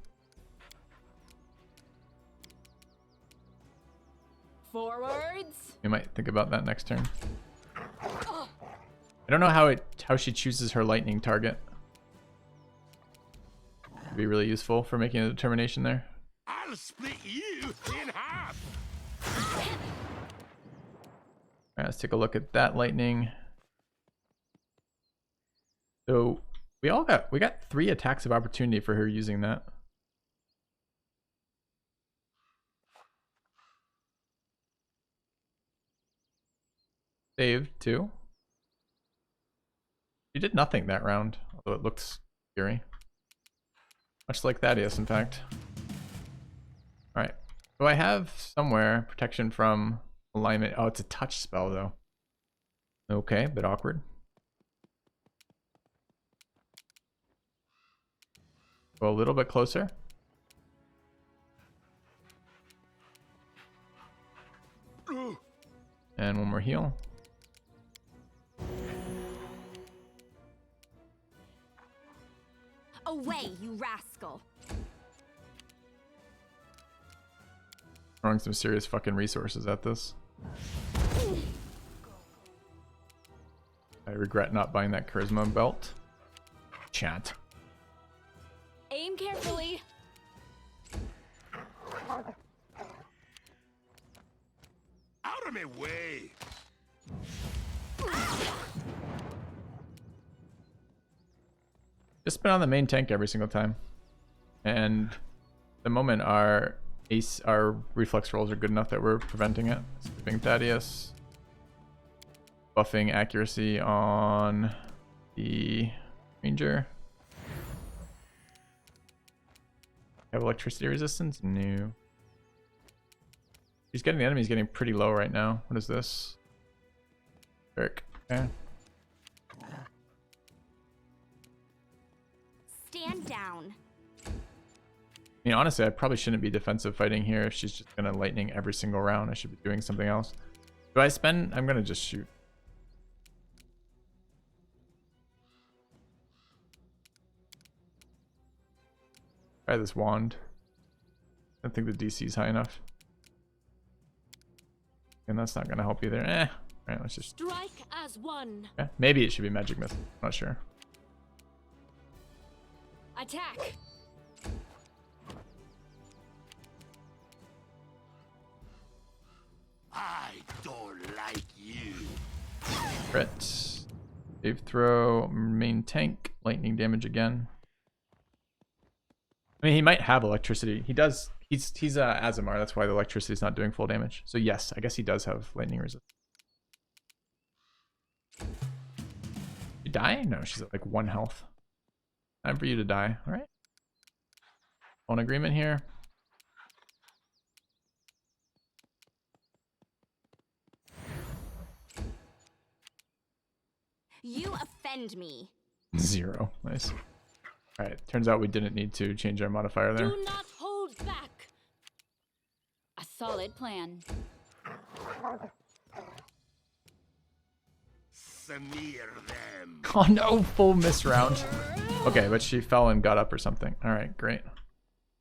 Forwards. We might think about that next turn. I don't know how she chooses her lightning target. Would be really useful for making a determination there. I'll split you in half. Alright, let's take a look at that lightning. So we got 3 attacks of opportunity for her using that. Saved too. She did nothing that round, although it looks scary. Much like Thaddeus, in fact. Alright. So I have somewhere protection from alignment. Oh, it's a touch spell though. Okay, a bit awkward. Go a little bit closer. And 1 more heal. Away, you rascal. Throwing some serious fucking resources at this. I regret not buying that charisma belt. Chat. Aim carefully. Out of my way. Just been on the main tank every single time. And at the moment our reflex rolls are good enough that we're preventing it. Skipping Thaddeus. Buffing accuracy on the ranger. Have electricity resistance? No. The enemy's getting pretty low right now. What is this? Eric. Okay. Stand down. I mean, honestly, I probably shouldn't be defensive fighting here. If she's just gonna lightning every single round, I should be doing something else. Do I spend? I'm gonna just shoot. Try this wand. I don't think the DC is high enough. And that's not gonna help either. Alright, let's just Strike as one. maybe it should be magic missile. I'm not sure. Attack. I don't like you. Crit. Save throw. Main tank. lightning damage again. I mean, he might have electricity. He does. He's Azamar. That's why the electricity is not doing full damage. So yes, I guess he does have lightning resistance. You die? No, she's at like 1 health. Time for you to die. All right. On agreement here. You offend me. 0. Nice. All right. Turns out we didn't need to change our modifier there. Do not hold back. A solid plan. Smear them. Oh no, full miss round. Okay, but she fell and got up or something. All right, great.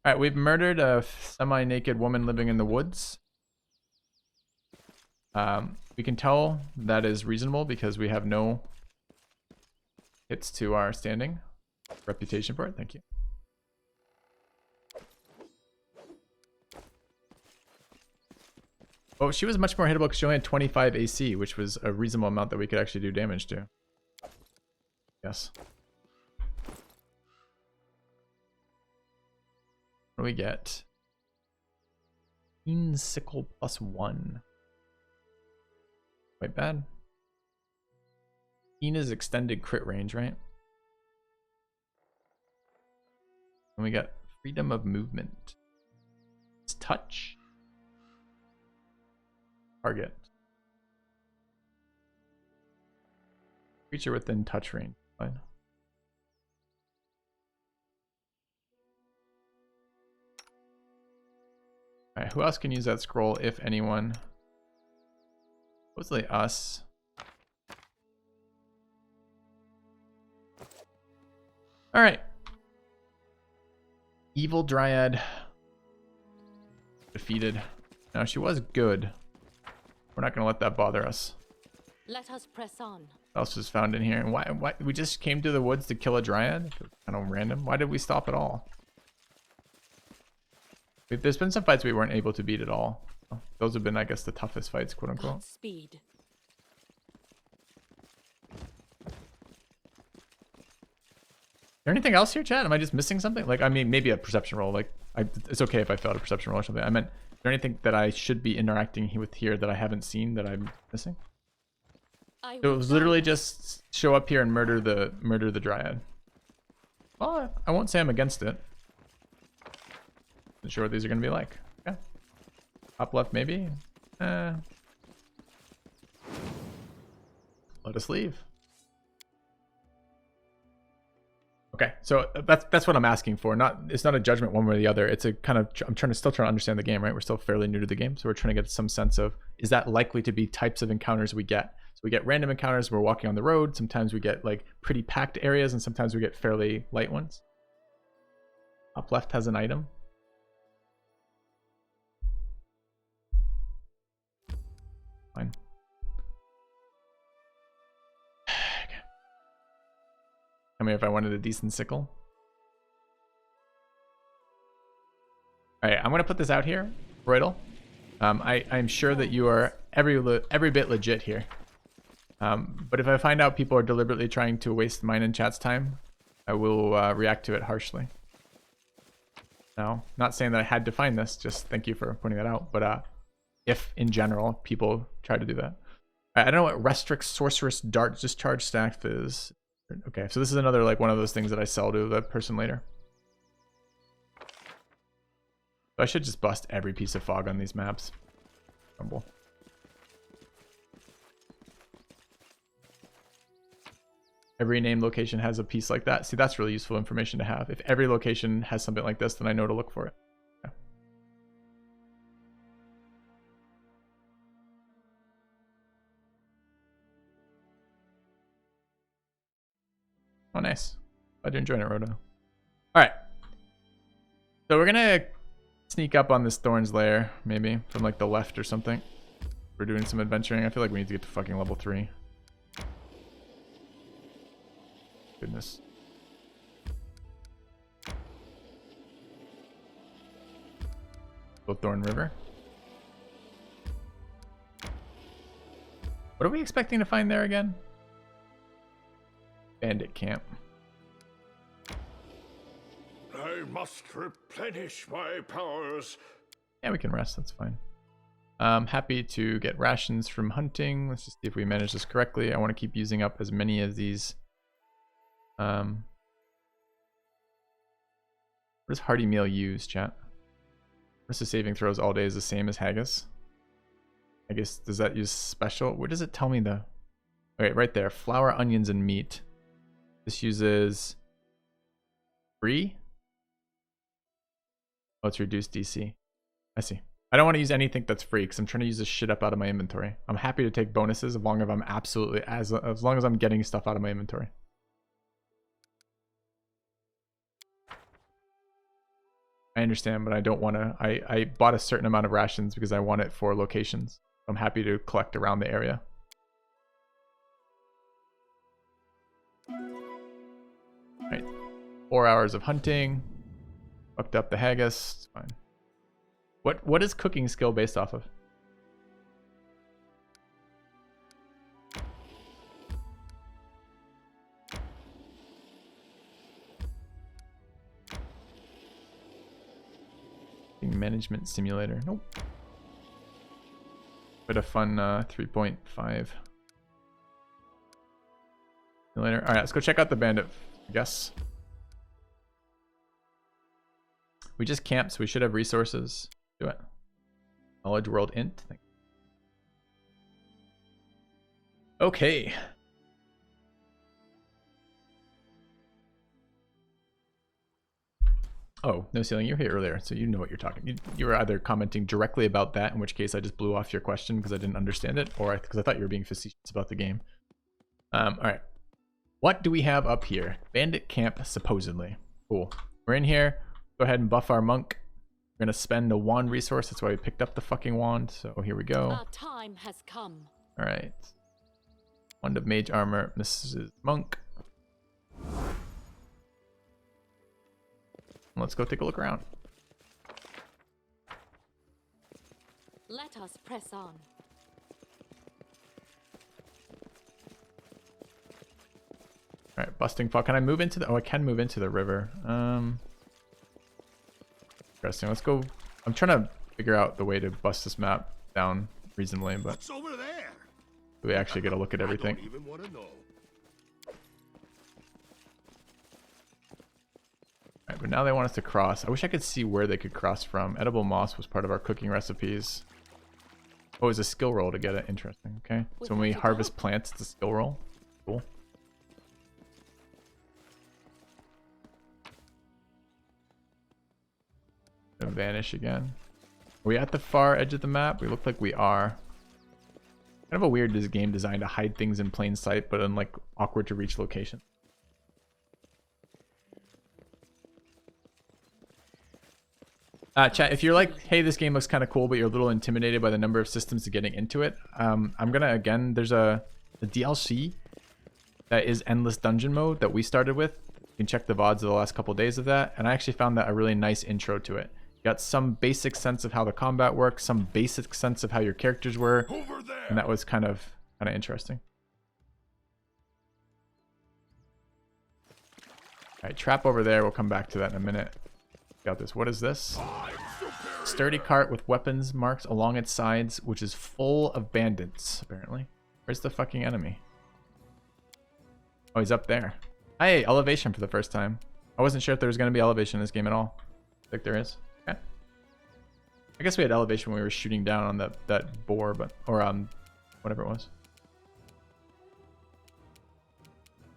All right, we've murdered a semi-naked woman living in the woods. We can tell that is reasonable because we have no hits to our standing reputation for it. Thank you. Oh, she was much more hittable because she only had 25 AC, which was a reasonable amount that we could actually do damage to. Yes. What do we get? Keen Sickle +1. Quite bad. Keen is extended crit range, right? And we got freedom of movement. It's touch. Target. Creature within touch range. Fine. Alright, who else can use that scroll, if anyone? Mostly us. Alright. Evil Dryad. Defeated. Now, she was good. We're not going to let that bother us. Let us press on. What else was found in here? And why we just came to the woods to kill a dryad? Kind of random. Why did we stop at all? There's been some fights we weren't able to beat at all. Those have been, I guess, the toughest fights, quote unquote. Speed. Is there anything else here, chat? Am I just missing something? Like, I mean, maybe a perception roll. Like, it's okay if I failed a perception roll or something. I meant, is there anything that I should be interacting with here that I haven't seen that I'm missing? So it was literally just show up here and murder the dryad. Well, I won't say I'm against it. Not sure what these are gonna be like. Okay. Top left, maybe. Let us leave. Okay, so that's what I'm asking for. It's not a judgment one way or the other. It's a kind of, I'm still trying to understand the game, right? We're still fairly new to the game, so we're trying to get some sense of, is that likely to be types of encounters we get? So we get random encounters. We're walking on the road. Sometimes we get like pretty packed areas, and sometimes we get fairly light ones. Top left has an item. Fine. Tell me if I wanted a decent sickle. All right, I'm gonna put this out here, Roydal. I'm sure that you are every bit legit here. But if I find out people are deliberately trying to waste mine and chat's time, I will react to it harshly. No, not saying that I had to find this. Just thank you for pointing that out. But if in general people try to do that, I don't know what Restrict Sorceress Dart Discharge Staff is. Okay, so this is another like one of those things that I sell to the person later. So I should just bust every piece of fog on these maps. Humble. Every named location has a piece like that. See, that's really useful information to have. If every location has something like this, then I know to look for it. Okay. Oh, nice. Glad you're enjoying it, Rhoda. All right. So we're going to sneak up on this Thorn's Lair, maybe, from like the left or something. We're doing some adventuring. I feel like we need to get to fucking level 3. Goodness. Thorn River. What are we expecting to find there again? Bandit Camp. I must replenish my powers. Yeah, we can rest. That's fine. Happy to get rations from hunting. Let's just see if we manage this correctly. I want to keep using up as many of these. What does hearty meal use, chat? Versus saving throws all day is the same as haggis. I guess, does that use special? Where does it tell me the... Okay, right there. Flour, onions, and meat. This uses... free? Oh, it's reduced DC. I see. I don't want to use anything that's free because I'm trying to use this shit up out of my inventory. I'm happy to take bonuses as long as I'm absolutely... as long as I'm getting stuff out of my inventory. I understand, but I don't want to... I bought a certain amount of rations because I want it for locations. I'm happy to collect around the area. Alright. 4 hours of hunting. Fucked up the haggis. It's fine. What is cooking skill based off of? Management simulator. Nope. But a fun 3.5 simulator. Alright, let's go check out the bandit, I guess. We just camped, so we should have resources. Do it. Knowledge world int. Okay. Oh, no ceiling, you were here earlier, so you know what you're talking. You were either commenting directly about that, in which case I just blew off your question because I didn't understand it, or because I thought you were being facetious about the game. Alright. What do we have up here? Bandit Camp, supposedly. Cool. We're in here. Go ahead and buff our monk. We're going to spend a wand resource. That's why we picked up the fucking wand. So here we go. Our time has come. Alright. Wand of mage armor. Mrs. Monk. Let's go take a look around. Let us press on. Alright, busting fall. Can I move into the... Oh, I can move into the river. Interesting. Let's go... I'm trying to figure out the way to bust this map down reasonably, but... What's over there? Do we actually get a look at everything? I don't even want to know. Alright, but now they want us to cross. I wish I could see where they could cross from. Edible moss was part of our cooking recipes. Oh, it's a skill roll to get it. Interesting. Okay. So when we harvest plants, it's a skill roll. Cool. Vanish again. Are we at the far edge of the map? We look like we are. Kind of a weird game design to hide things in plain sight, but in like awkward to reach location. Chat, if you're like, hey, this game looks kind of cool, but you're a little intimidated by the number of systems to getting into it, I'm gonna, again, there's a DLC that is Endless Dungeon Mode that we started with. You can check the VODs of the last couple of days of that, and I actually found that a really nice intro to it. You got some basic sense of how the combat works, some basic sense of how your characters were, and that was kind of interesting. Alright, trap over there, we'll come back to that in a minute. Got this. What is this? Sturdy cart with weapons marks along its sides, which is full of bandits, apparently. Where's the fucking enemy? Oh, he's up there. Hey, elevation for the first time. I wasn't sure if there was going to be elevation in this game at all. I think there is. Okay. I guess we had elevation when we were shooting down on that boar, but or whatever it was.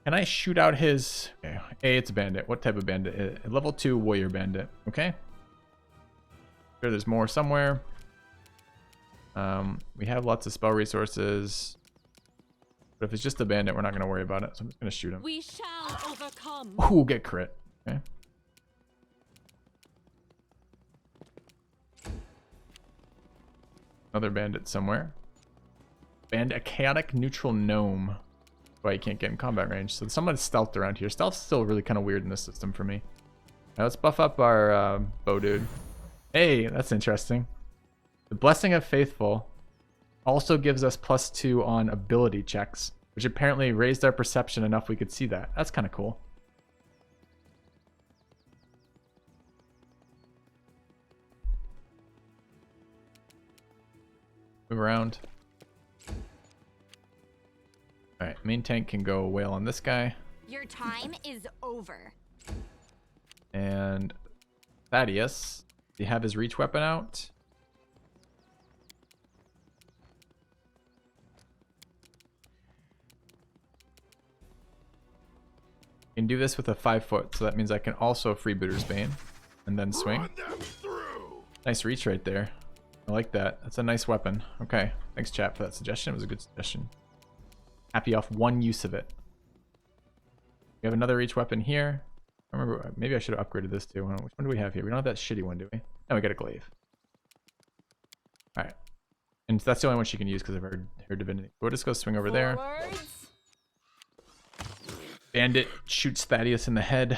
Can I shoot out his... Okay. Hey, it's a bandit. What type of bandit? A level 2 warrior bandit. Okay. Sure, there's more somewhere. We have lots of spell resources. But if it's just a bandit, we're not going to worry about it. So I'm just going to shoot him. We shall overcome. Ooh, get crit. Okay. Another bandit somewhere. A chaotic neutral gnome. Why you can't get in combat range. So someone's stealthed around here. Stealth's still really kind of weird in this system for me. Now let's buff up our bow dude. Hey, that's interesting. The Blessing of Faithful also gives us +2 on ability checks, which apparently raised our perception enough we could see that. That's kind of cool. Move around. Alright, main tank can go whale on this guy. Your time is over. And Thaddeus, do you have his reach weapon out? Can do this with a 5 foot, so that means I can also freebooter's bane and then swing. Nice reach right there. I like that. That's a nice weapon. Okay, thanks chat for that suggestion. It was a good suggestion. Happy off one use of it. We have another reach weapon here. I remember, maybe I should have upgraded this too. Which one do we have here? We don't have that shitty one, do we? No, we got a glaive. All right, and that's the only one she can use because of her divinity. We'll just go swing over there. Bandit shoots Thaddeus in the head.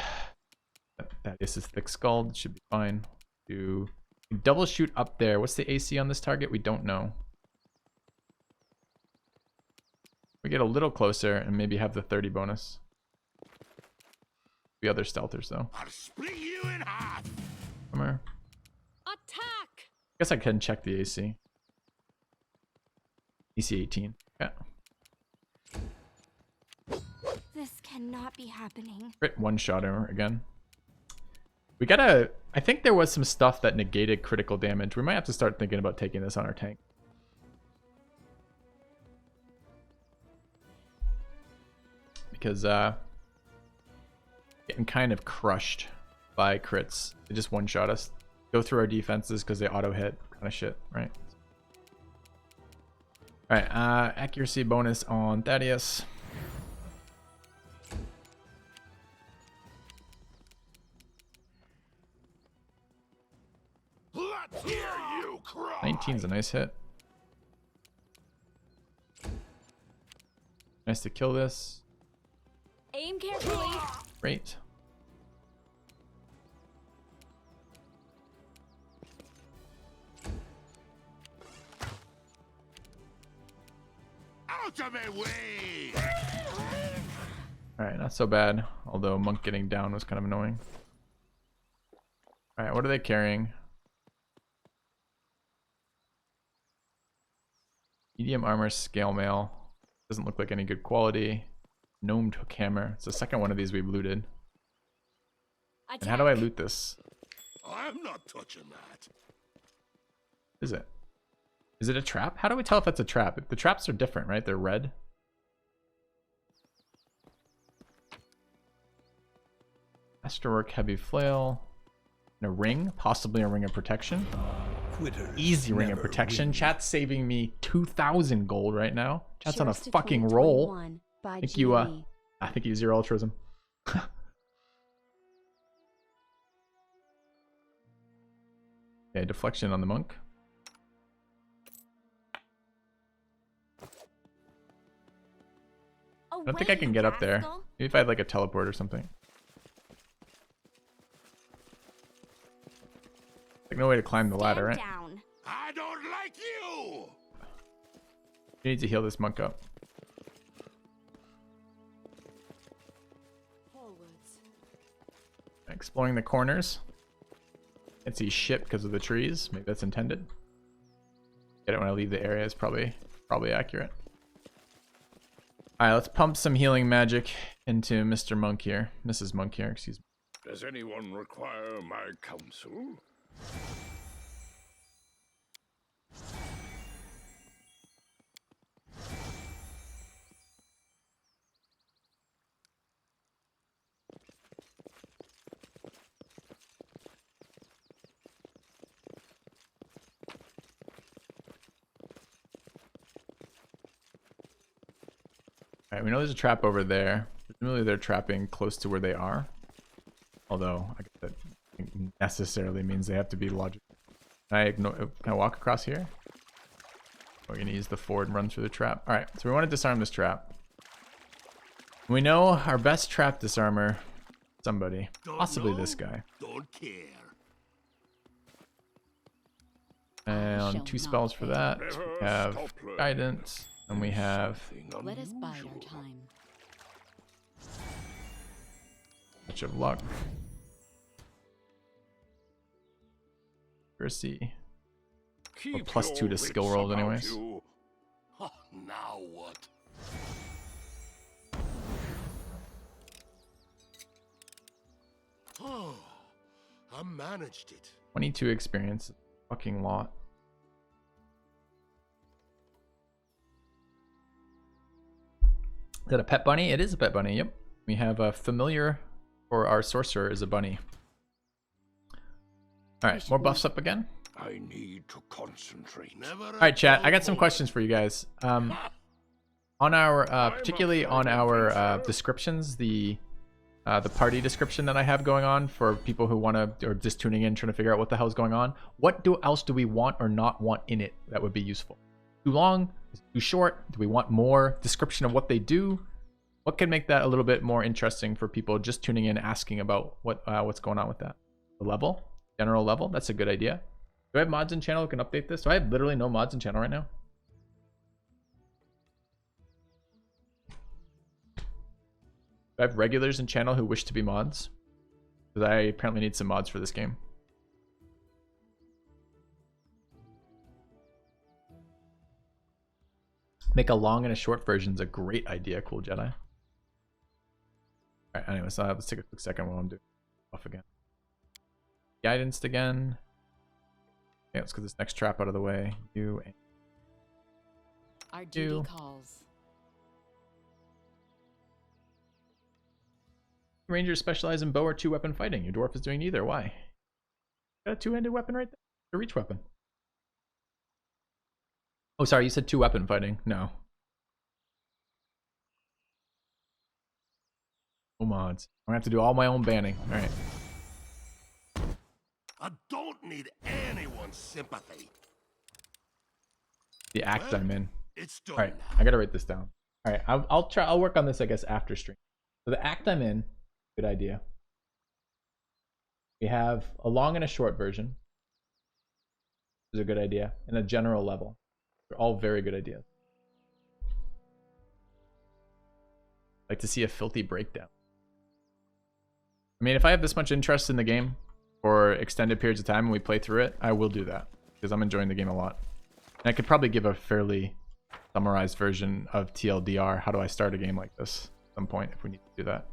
Thaddeus is thick skulled. Should be fine. Do double shoot up there. What's the AC on this target? We don't know. We get a little closer and maybe have the 30 bonus. The other stealthers though. I'll split you in half. Somewhere. Attack! Guess I can check the AC. AC 18. Yeah. This cannot be happening. Crit one shot her again. We gotta. I think there was some stuff that negated critical damage. We might have to start thinking about taking this on our tank. Because getting kind of crushed by crits. They just one shot us. Go through our defenses because they auto hit. Kind of shit, right? Alright, accuracy bonus on Thaddeus. Let's hear you cry. 19's a nice hit. Nice to kill this. Aim carefully. Great. Out of my way. Alright, not so bad. Although Monk getting down was kind of annoying. Alright, what are they carrying? Medium armor, scale mail. Doesn't look like any good quality. Gnomed hook hammer. It's the second one of these we've looted. And how do I loot this? I'm not touching that. Is it? Is it a trap? How do we tell if that's a trap? The traps are different, right? They're red. Masterwork heavy flail. And a ring, possibly a ring of protection. Easy ring of protection. Chat's saving me 2,000 gold right now. Chat's on a fucking roll. Thank you. I think you use your altruism. Okay, deflection on the monk. I don't think I can get up there. Maybe if I had like a teleport or something. Like no way to climb the ladder, right? I don't like you. You need to heal this monk up. Forwards. Exploring the corners. Can't see shit because of the trees. Maybe that's intended. Get it when I leave the area is probably accurate. Alright, let's pump some healing magic into Mr. Monk here. Mrs. Monk here, excuse me. Does anyone require my counsel? Alright, we know there's a trap over there. Presumably they're trapping close to where they are. Although, I guess that necessarily means they have to be logical. Can I walk across here? We're gonna use the ford and run through the trap. Alright, so we want to disarm this trap. We know our best trap disarmer, somebody. Possibly this guy. Don't care. And 2 spells for that. We have guidance. And we have Let us bide our time. touch of luck. Accuracy. Keep +2 your to skill wits rolls about anyways. you. Huh, now what? Oh, I managed it. 22 experience. Fucking lot. Is that a pet bunny? It is a pet bunny, yep. We have a familiar for our sorcerer is a bunny. Alright, more buffs up again. I need to concentrate. Alright, chat, I got some questions for you guys. On our, particularly on our descriptions, the party description that I have going on for people who want to, or just tuning in, trying to figure out what the hell's going on. What else do we want or not want in it that would be useful? Too long? Is it too short? Do we want more description of what they do? What can make that a little bit more interesting for people just tuning in, asking about what's going on with that? The level? General level? That's a good idea. Do I have mods in channel who can update this? Do I have literally no mods in channel right now? Do I have regulars in channel who wish to be mods? Because I apparently need some mods for this game. Make a long and a short version is a great idea, Cool Jedi. Alright, anyways, let's take a quick second while I'm doing off again. Guidance again. Okay, let's get this next trap out of the way. You and Our duty calls. Rangers specialize in bow or two-weapon fighting. Your dwarf is doing neither. Why? Got a two-handed weapon right there? A reach weapon. Oh, sorry, you said two-weapon fighting. No. No mods. I'm gonna have to do all my own banning. Alright. I don't need anyone's sympathy. The act I'm in. It's done. Alright, I gotta write this down. Alright, I'll work on this, I guess, after stream. So the act I'm in, good idea. We have a long and a short version. Is a good idea. And a general level. They're all very good ideas. I'd like to see a filthy breakdown. I mean, if I have this much interest in the game for extended periods of time and we play through it, I will do that because I'm enjoying the game a lot. And I could probably give a fairly summarized version of TLDR. How do I start a game like this at some point if we need to do that?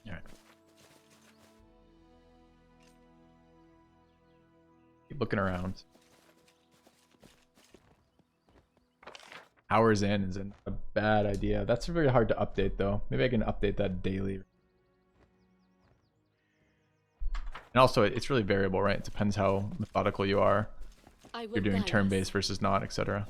All right. Keep looking around. Hours in isn't a bad idea. That's very hard to update though. Maybe I can update that daily. And also it's really variable, right? It depends how methodical you are. You're doing turn-based versus not, etc.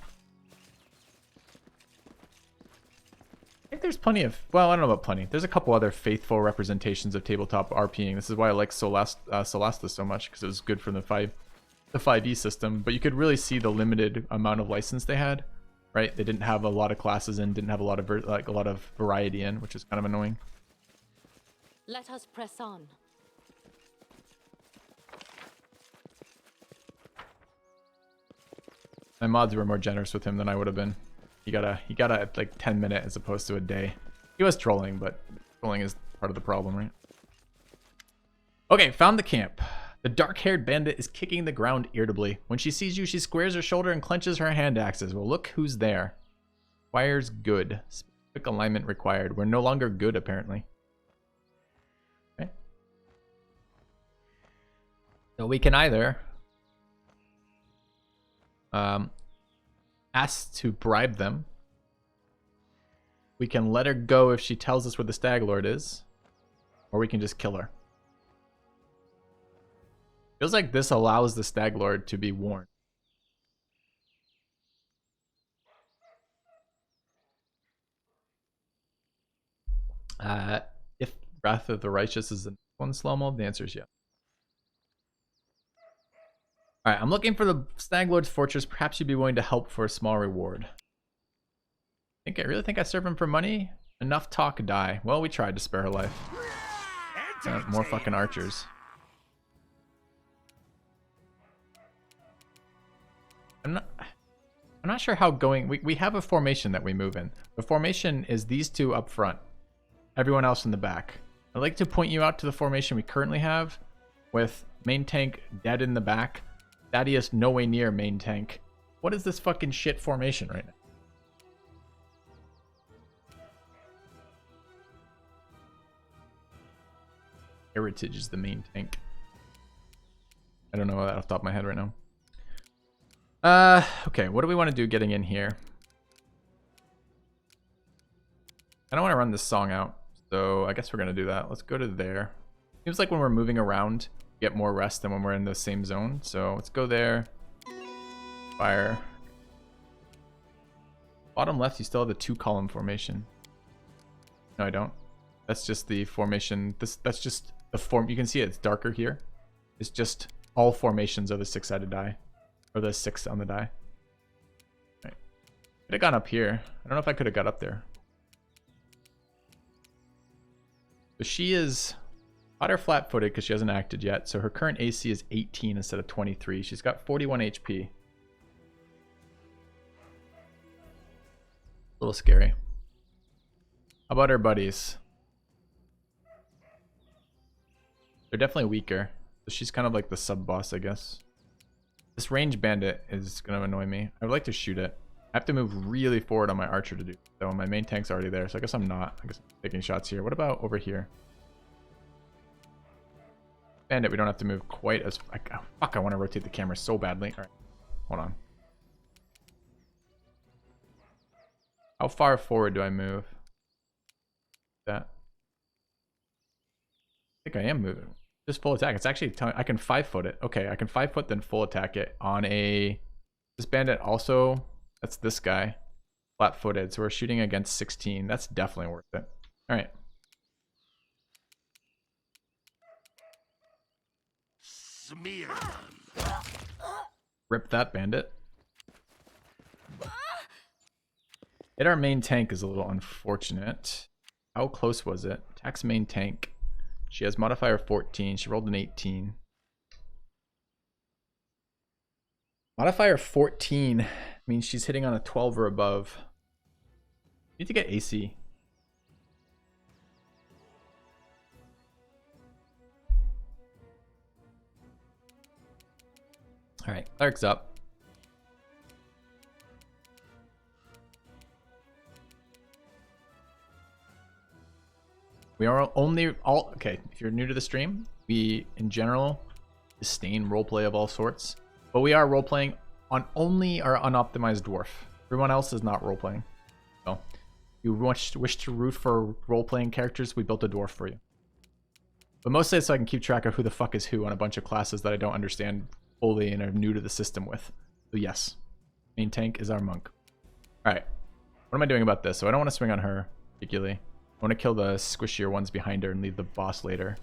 I think there's plenty of, well, I don't know about plenty. There's a couple other faithful representations of tabletop RPing. This is why I like Solasta so much, because it was good for the 5e system. But you could really see the limited amount of license they had. Right, they didn't have a lot of classes in, didn't have a lot of variety in, which is kind of annoying. Let us press on. My mods were more generous with him than I would have been. He got a like 10-minute as opposed to a day. He was trolling, but trolling is part of the problem, right? Okay, found the camp. The dark-haired bandit is kicking the ground irritably. When she sees you, she squares her shoulder and clenches her hand axes. Well, look who's there. Requires good. Specific alignment required. We're no longer good, apparently. Okay. So we can either ask to bribe them. We can let her go if she tells us where the Stag Lord is. Or we can just kill her. Feels like this allows the Stag Lord to be warned. If Wrath of the Righteous is the next one slow-mo, the answer is yes. Alright, I'm looking for the Stag Lord's fortress. Perhaps you'd be willing to help for a small reward. I really think I serve him for money? Enough talk, die. Well, we tried to spare her life. More fucking archers. I'm not sure how going. We have a formation that we move in. The formation is these two up front, everyone else in the back. I'd like to point you out to the formation we currently have, with main tank dead in the back. Thaddeus no way near main tank. What is this fucking shit formation right now? Heritage is the main tank. I don't know that off the top of my head right now. Okay, what do we want to do getting in here? I don't want to run this song out, so I guess we're going to do that. Let's go to there. Seems like when we're moving around, we get more rest than when we're in the same zone. So let's go there. Fire. Bottom left, you still have the 2-column formation. No, I don't. That's just the formation. That's just the form. You can see it's darker here. It's just all formations are the 6-sided die. Or the 6 on the die. Right. Could have gone up here. I don't know if I could have got up there. So she is hot or flat-footed because she hasn't acted yet. So her current AC is 18 instead of 23. She's got 41 HP. A little scary. How about her buddies? They're definitely weaker. So she's kind of like the sub-boss, I guess. This range bandit is going to annoy me. I would like to shoot it. I have to move really forward on my archer to do so. My main tank's already there, so I guess I'm not. I guess I'm taking shots here. What about over here? Bandit, we don't have to move quite as... Oh, fuck, I want to rotate the camera so badly. All right, hold on. How far forward do I move? That. I think I am moving. Just full attack. It's actually I can 5-foot it. Okay, I can 5-foot then full attack it on a... This bandit also... That's this guy. Flat-footed. So we're shooting against 16. That's definitely worth it. All right. Smear. Rip that bandit. Hit our main tank is a little unfortunate. How close was it? Attacks main tank. She has modifier 14. She rolled an 18. Modifier 14 means she's hitting on a 12 or above. Need to get AC. All right, cleric's up. We are only all okay. If you're new to the stream, we in general disdain roleplay of all sorts, but we are roleplaying on only our unoptimized dwarf. Everyone else is not roleplaying. So, if you wish to root for roleplaying characters, we built a dwarf for you. But mostly so I can keep track of who the fuck is who on a bunch of classes that I don't understand fully and are new to the system with. So yes, main tank is our monk. All right, what am I doing about this? So I don't want to swing on her particularly. I want to kill the squishier ones behind her and leave the boss later.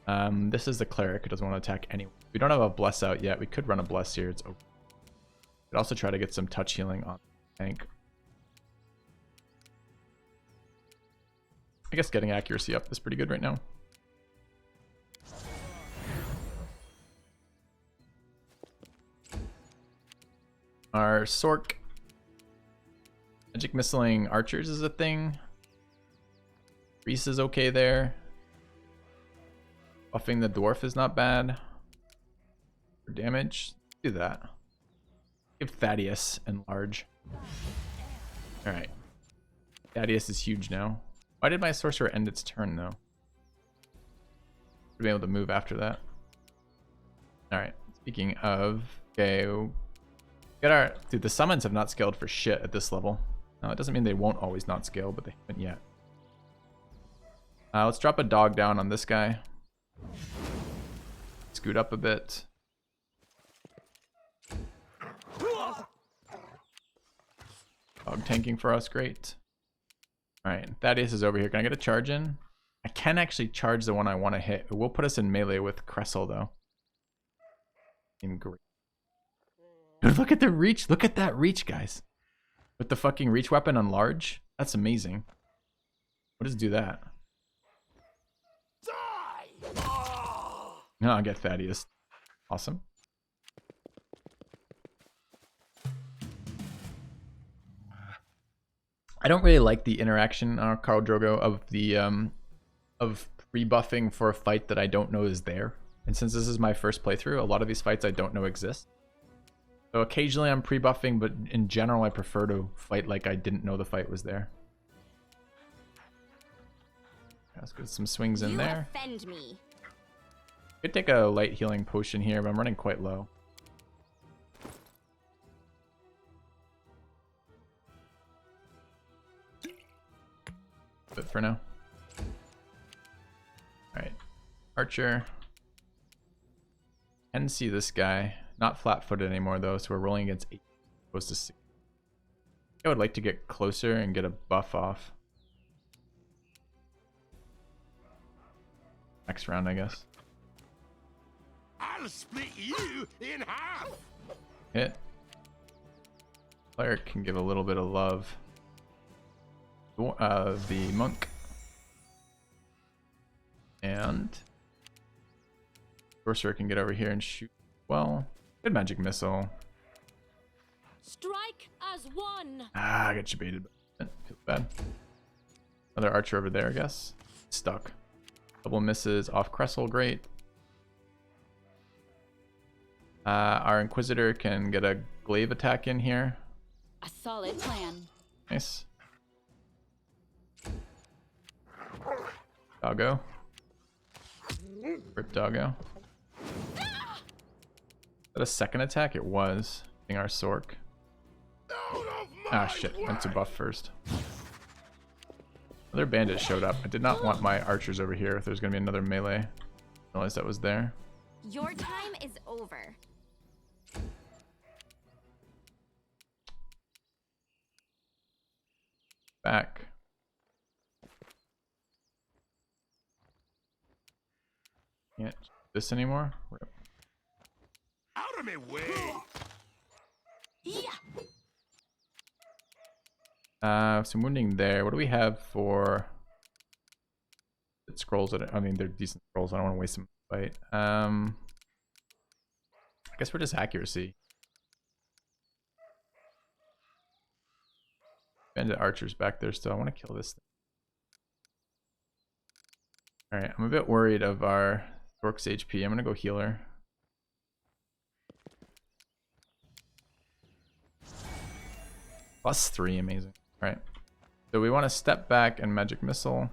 This is the cleric who doesn't want to attack anyone. We don't have a bless out yet. We could run a bless here. It's open. Could also try to get some touch healing on the tank. I guess getting accuracy up is pretty good right now. Our Sork magic missiling archers is a thing. Reese is okay there. Buffing the dwarf is not bad. For damage, do that. Give Thaddeus enlarge. Alright. Thaddeus is huge now. Why did my sorcerer end its turn though? Should be able to move after that. Alright. Speaking of, okay. Get our dude, the summons have not scaled for shit at this level. Now it doesn't mean they won't always not scale, but they haven't yet. Let's drop a dog down on this guy. Scoot up a bit. Dog tanking for us, great. Alright, Thaddeus is over here. Can I get a charge in? I can actually charge the one I want to hit. It will put us in melee with Cressel, though. Great. Dude, look at the reach. Look at that reach, guys. With the fucking reach weapon on large. That's amazing. What does do that? No, I'll get Thaddeus. Awesome. I don't really like the interaction, Khal Drogo, of the of pre-buffing for a fight that I don't know is there. And since this is my first playthrough, a lot of these fights I don't know exist. So occasionally I'm pre-buffing, but in general I prefer to fight like I didn't know the fight was there. Let's get some swings in there. Offend me. Could take a light healing potion here, but I'm running quite low. But for now. Alright. Archer. Can see this guy. Not flat-footed anymore though, so we're rolling against 8 opposed to 6. I would like to get closer and get a buff off. Next round, I guess. I'll split you in half. Hit. Cleric can give a little bit of love. The monk. And sorcerer can get over here and shoot. Well, good magic missile. Strike as one. Ah, I got you baited. Feels bad. Another archer over there, I guess. Stuck. Double misses off Cressel, great. Our Inquisitor can get a glaive attack in here. A solid plan. Nice. Doggo. Rip Doggo. Is that a second attack? It was. Hitting our Sork. Ah, shit. Went to buff first. Another bandit showed up. I did not want my archers over here if there's going to be another melee. Realized that was there. Your time is over. Back. Can't do this anymore. Rip. Out of my way. Some wounding there. What do we have for scrolls? I mean, they're decent scrolls. I don't want to waste them. Fight. I guess we're just accuracy. Bandit archers back there still. I want to kill this thing. Alright, I'm a bit worried of our Sork's HP. I'm going to go healer. +3, amazing. Alright. So we want to step back and magic missile.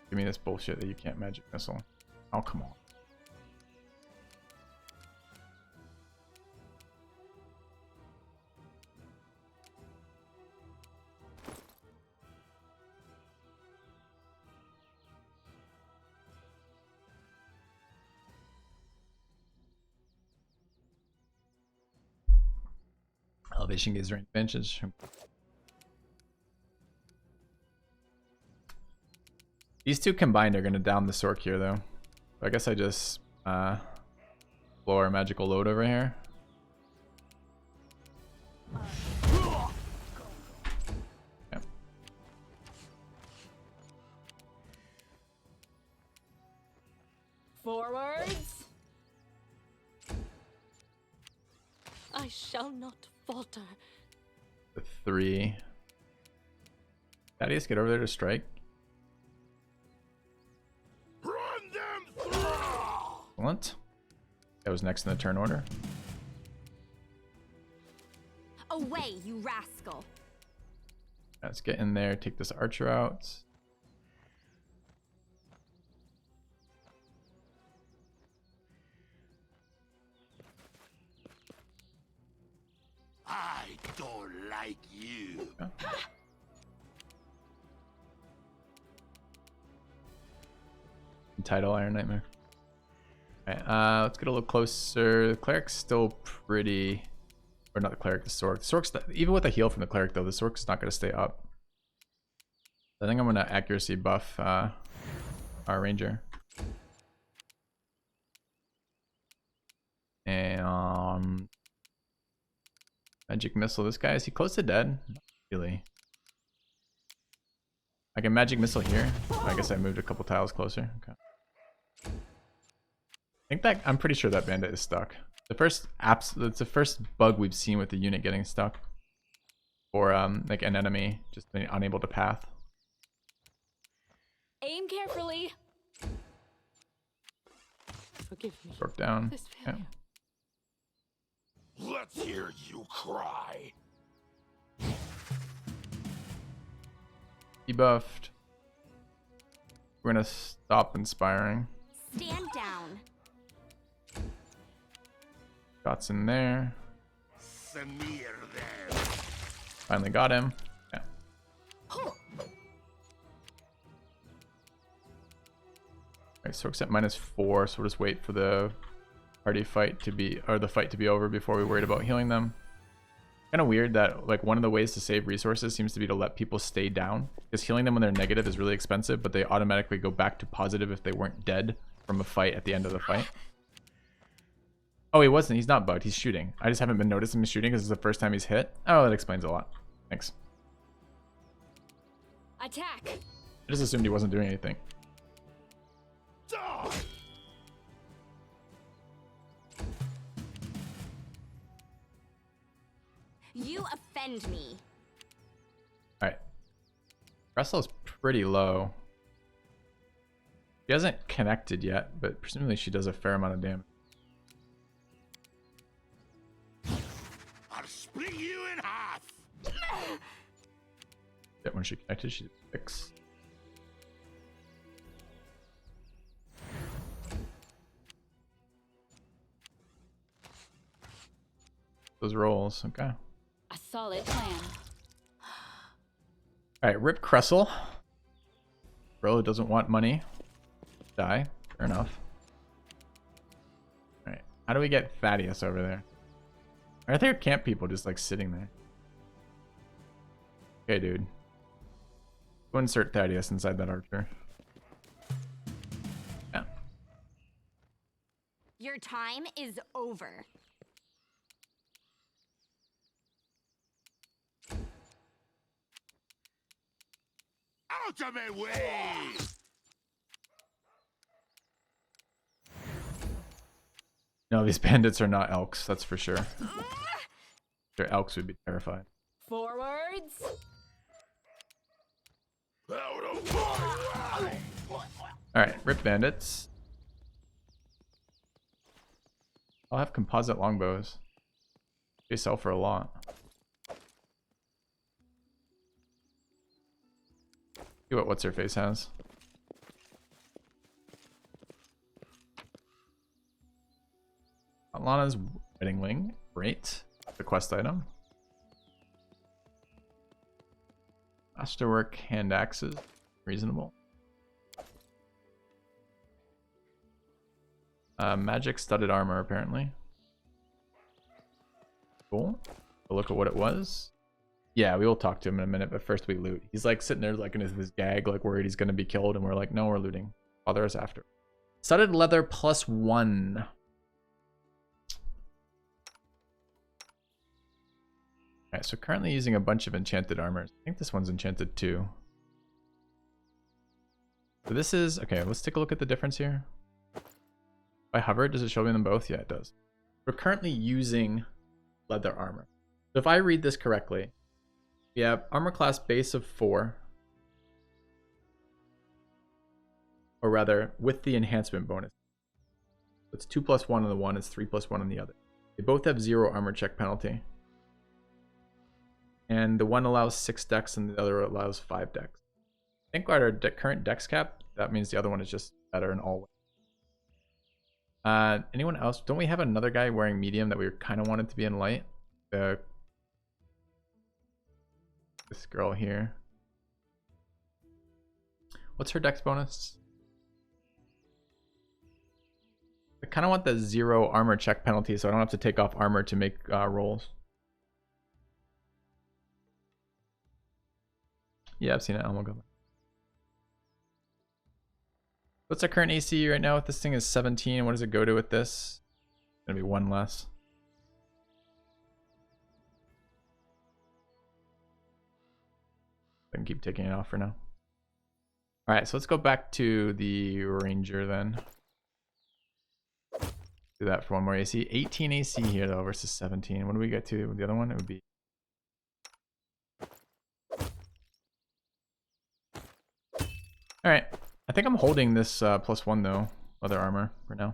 Give me this bullshit that you can't magic missile. Oh, come on. Elevation gives range advantage. These two combined are going to down the Sork here, though. So I guess I just blow our magical load over here. Yep. Forwards. I shall not falter. The 3. Thaddeus, get over there to strike. Run them through. Excellent. That was next in the turn order. Away, you rascal. Let's get in there, take this archer out. I don't like you. Title Iron Nightmare. Alright, let's get a little closer. The cleric's still pretty, or not the cleric, the Sork. The Sork's even with a heal from the cleric though, the Sork's not going to stay up. I think I'm going to accuracy buff our ranger. And magic missile this guy. Is he close to dead? Not really. I can magic missile here. I guess I moved a couple tiles closer. Okay. I think that I'm pretty sure that bandit is stuck. It's the first bug we've seen with the unit getting stuck, or like an enemy just being unable to path. Aim carefully. Forgive me. Broke down. This Yeah. failure. Let's hear you cry. Debuffed. We're gonna stop inspiring. Stand down. Shots in there. Smear them. Finally got him. Yeah. Alright, so it's at -4, so we'll just wait for the party fight to be, or the fight to be over before we worried about healing them. Kind of weird that like one of the ways to save resources seems to be to let people stay down, because healing them when they're negative is really expensive, but they automatically go back to positive if they weren't dead from a fight at the end of the fight. Oh, he wasn't. He's not bugged. He's shooting. I just haven't been noticing him shooting because it's the first time he's hit. Oh, that explains a lot. Thanks. Attack. I just assumed he wasn't doing anything. Die. You offend me. Alright. Russell's pretty low. She hasn't connected yet, but presumably she does a fair amount of damage. I'll split you in half. Yet when she connected, she did 6. Those rolls, okay. A solid plan. Alright, Rip Cressel. Bro who doesn't want money. Die. Fair enough. Alright, how do we get Thaddeus over there? Are there camp people just like sitting there? Okay, dude. Go insert Thaddeus inside that archer. Yeah. Your time is over. Out of my way. No, these bandits are not elks, that's for sure. If they're elks, would be terrified. Forwards. Out of my way. Alright, Rip bandits. I'll have composite longbows. They sell for a lot. See what what's-her-face has. Lana's wedding ring. Great. The quest item. Masterwork hand axes. Reasonable. Magic studded armor, apparently. Cool. A look at what it was. Yeah, we will talk to him in a minute, but first we loot. He's like sitting there like in his gag, like worried he's gonna be killed, and we're like, no, we're looting. Bother us after. Studded leather +1. Alright, so currently using a bunch of enchanted armors. I think this one's enchanted too. So this is, okay, let's take a look at the difference here. If I hover, does it show me them both? Yeah, it does. We're currently using leather armor. So if I read this correctly, we have armor class base of 4. Or rather, with the enhancement bonus. It's 2 + 1 on the one, it's 3 + 1 on the other. They both have 0 armor check penalty. And the one allows 6 dex and the other allows 5 dex. I think at our current dex cap, that means the other one is just better in all ways. Anyone else? Don't we have another guy wearing medium that we kind of wanted to be in light? This girl here. What's her dex bonus? I kind of want the 0 armor check penalty so I don't have to take off armor to make rolls. Yeah, I've seen it. I'll go back. What's our current AC right now with this thing is 17. What does it go to with this? It's gonna be 1 less. I can keep taking it off for now. Alright, so let's go back to the Ranger then. Do that for one more AC. 18 AC here though versus 17. What do we get to with the other one? It would be... Alright, I think I'm holding this +1 though, leather armor for now.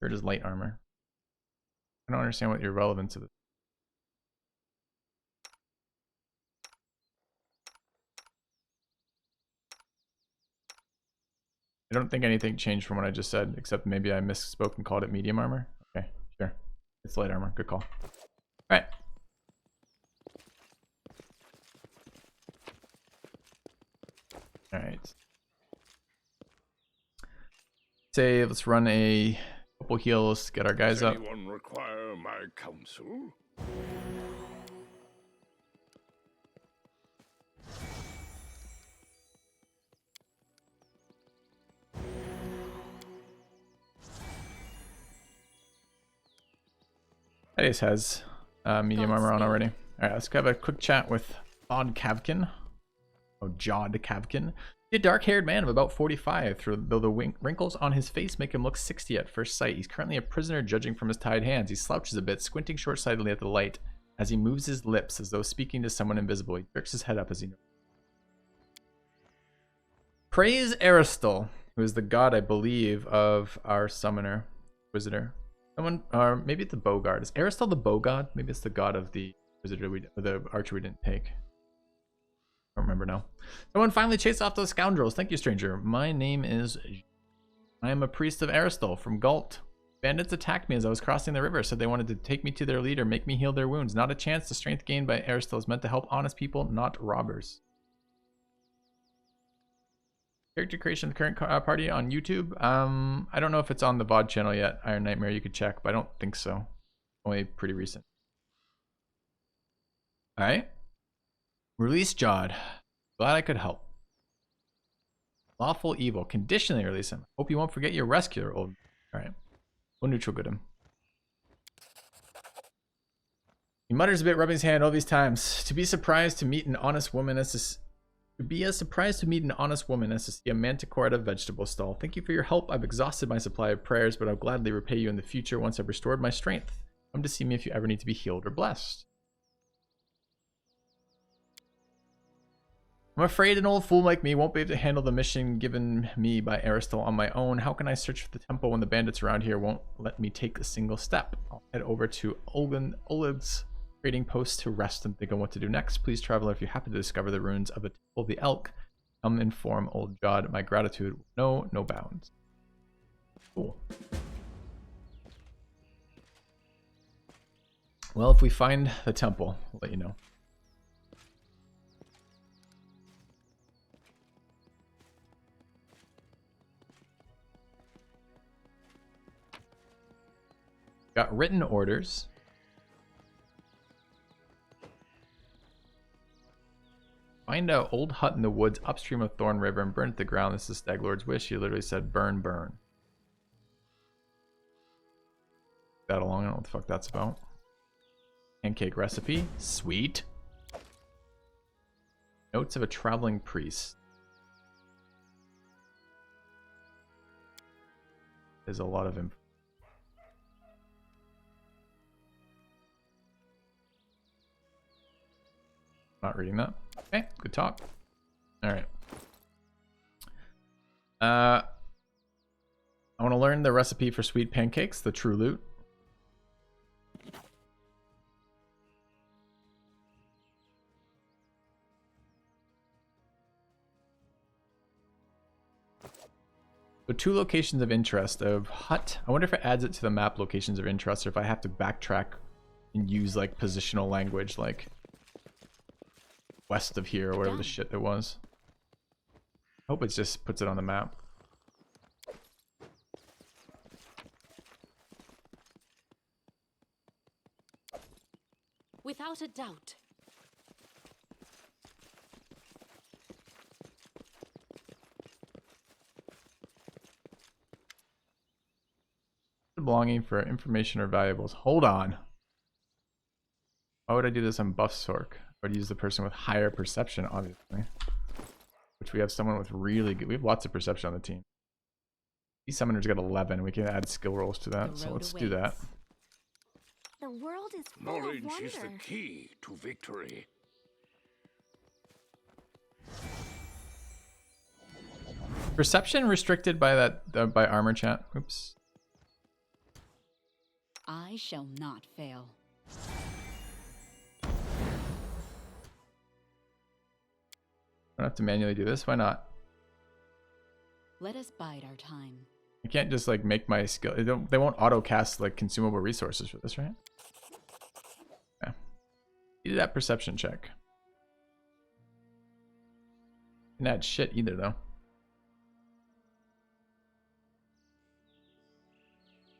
Or just light armor. I don't understand what your relevance of it. I don't think anything changed from what I just said, except maybe I misspoke and called it medium armor. Okay, sure. It's light armor. Good call. All right. All right. Say, let's run a couple heals, get our guys up. Does anyone require my counsel? Thaddeus has medium armor on already. All right, let's have a quick chat with Jod Kavkin. Oh, Jod Kavkin. A dark-haired man of about 45, though the wrinkles on his face make him look 60 at first sight. He's currently a prisoner, judging from his tied hands. He slouches a bit, squinting short-sightedly at the light as he moves his lips as though speaking to someone invisible. He jerks his head up as he... Praise Aristal, who is the god, I believe, of our summoner, Inquisitor. Someone, or maybe it's the bow guard. Is Aristal the bow god? Maybe it's the god of the Inquisitor, the archer we didn't take. I don't remember now. Someone finally chased off those scoundrels. Thank you, stranger. My name is... I am a priest of Aristal from Galt. Bandits attacked me as I was crossing the river, said they wanted to take me to their leader, make me heal their wounds. Not a chance. The strength gained by Aristal is meant to help honest people, not robbers. Character creation of the current party on YouTube. I don't know if it's on the VOD channel yet. Iron Nightmare, you could check, but I don't think so. Only pretty recent. All right. Release Jod. Glad I could help. Lawful evil. Conditionally release him. Hope you won't forget your rescuer, old. All right. We'll neutral good him. He mutters a bit, rubbing his hand all these times. To be surprised to meet an honest woman as to be as surprised to meet an honest woman as to see a manticore at a vegetable stall. Thank you for your help. I've exhausted my supply of prayers, but I'll gladly repay you in the future once I've restored my strength. Come to see me if you ever need to be healed or blessed. I'm afraid an old fool like me won't be able to handle the mission given me by Aristal on my own. How can I search for the temple when the bandits around here won't let me take a single step? I'll head over to Oleg's trading post to rest and think on what to do next. Please, traveler, if you happen to discover the ruins of the Temple of the Elk, come inform old Jod. My gratitude will know no bounds. Cool. Well, if we find the temple, we'll let you know. Got written orders. Find an old hut in the woods upstream of Thorn River and burn it to the ground. This is Stag Lord's wish. He literally said burn, burn. That along, I don't know what the fuck that's about. Pancake recipe. Sweet. Notes of a traveling priest. There's a lot of info. Not reading that. Okay, good talk. All right. I want to learn the recipe for sweet pancakes, the true loot. So 2 locations of interest of hut. I wonder if it adds it to the map locations of interest or if I have to backtrack and use like positional language like west of here or whatever the shit it was. I hope it just puts it on the map. Without a doubt. Belonging for information or valuables. Hold on. Why would I do this on Buff Sork? I would use the person with higher perception, obviously. Which we have someone with really good... We have lots of perception on the team. These summoners got 11. We can add skill rolls to that, so let's do that. The world is full of Knowledge wonder. is the key to victory. Perception restricted by that by armor chat. Oops. I shall not fail. I don't have to manually do this. Why not? Let us bide our time. I can't just like make my skill. They won't auto cast like consumable resources for this, right? Yeah. Needed that perception check. Didn't add shit either though.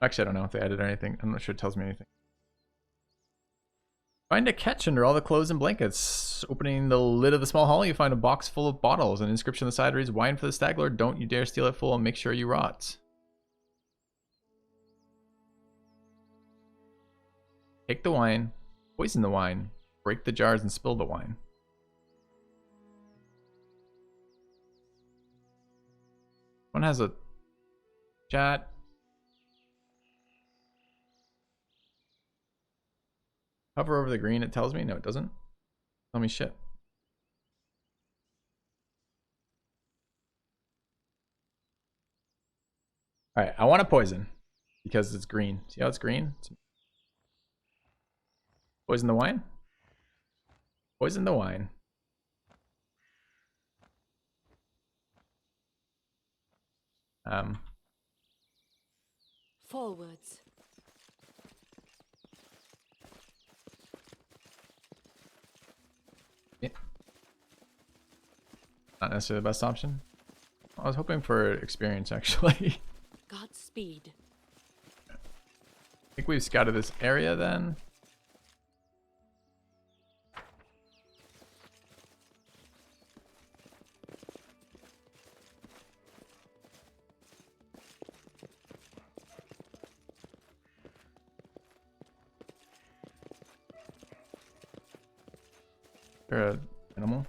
Actually, I don't know if they added anything. I'm not sure it tells me anything. Find a catch under all the clothes and blankets. Opening the lid of the small hall, you find a box full of bottles. An inscription on the side reads, "Wine for the Stag Lord. Don't you dare steal it full and make sure you rot." Take the wine, poison the wine, break the jars and spill the wine. One has a chat. Hover over the green, it tells me. No, it doesn't. Tell me shit. Alright, I want to poison. Because it's green. See how it's green? Poison the wine? Poison the wine. Forwards. Yeah. Not necessarily the best option. I was hoping for experience, actually. Godspeed. I think we've scouted this area then. Or an animal.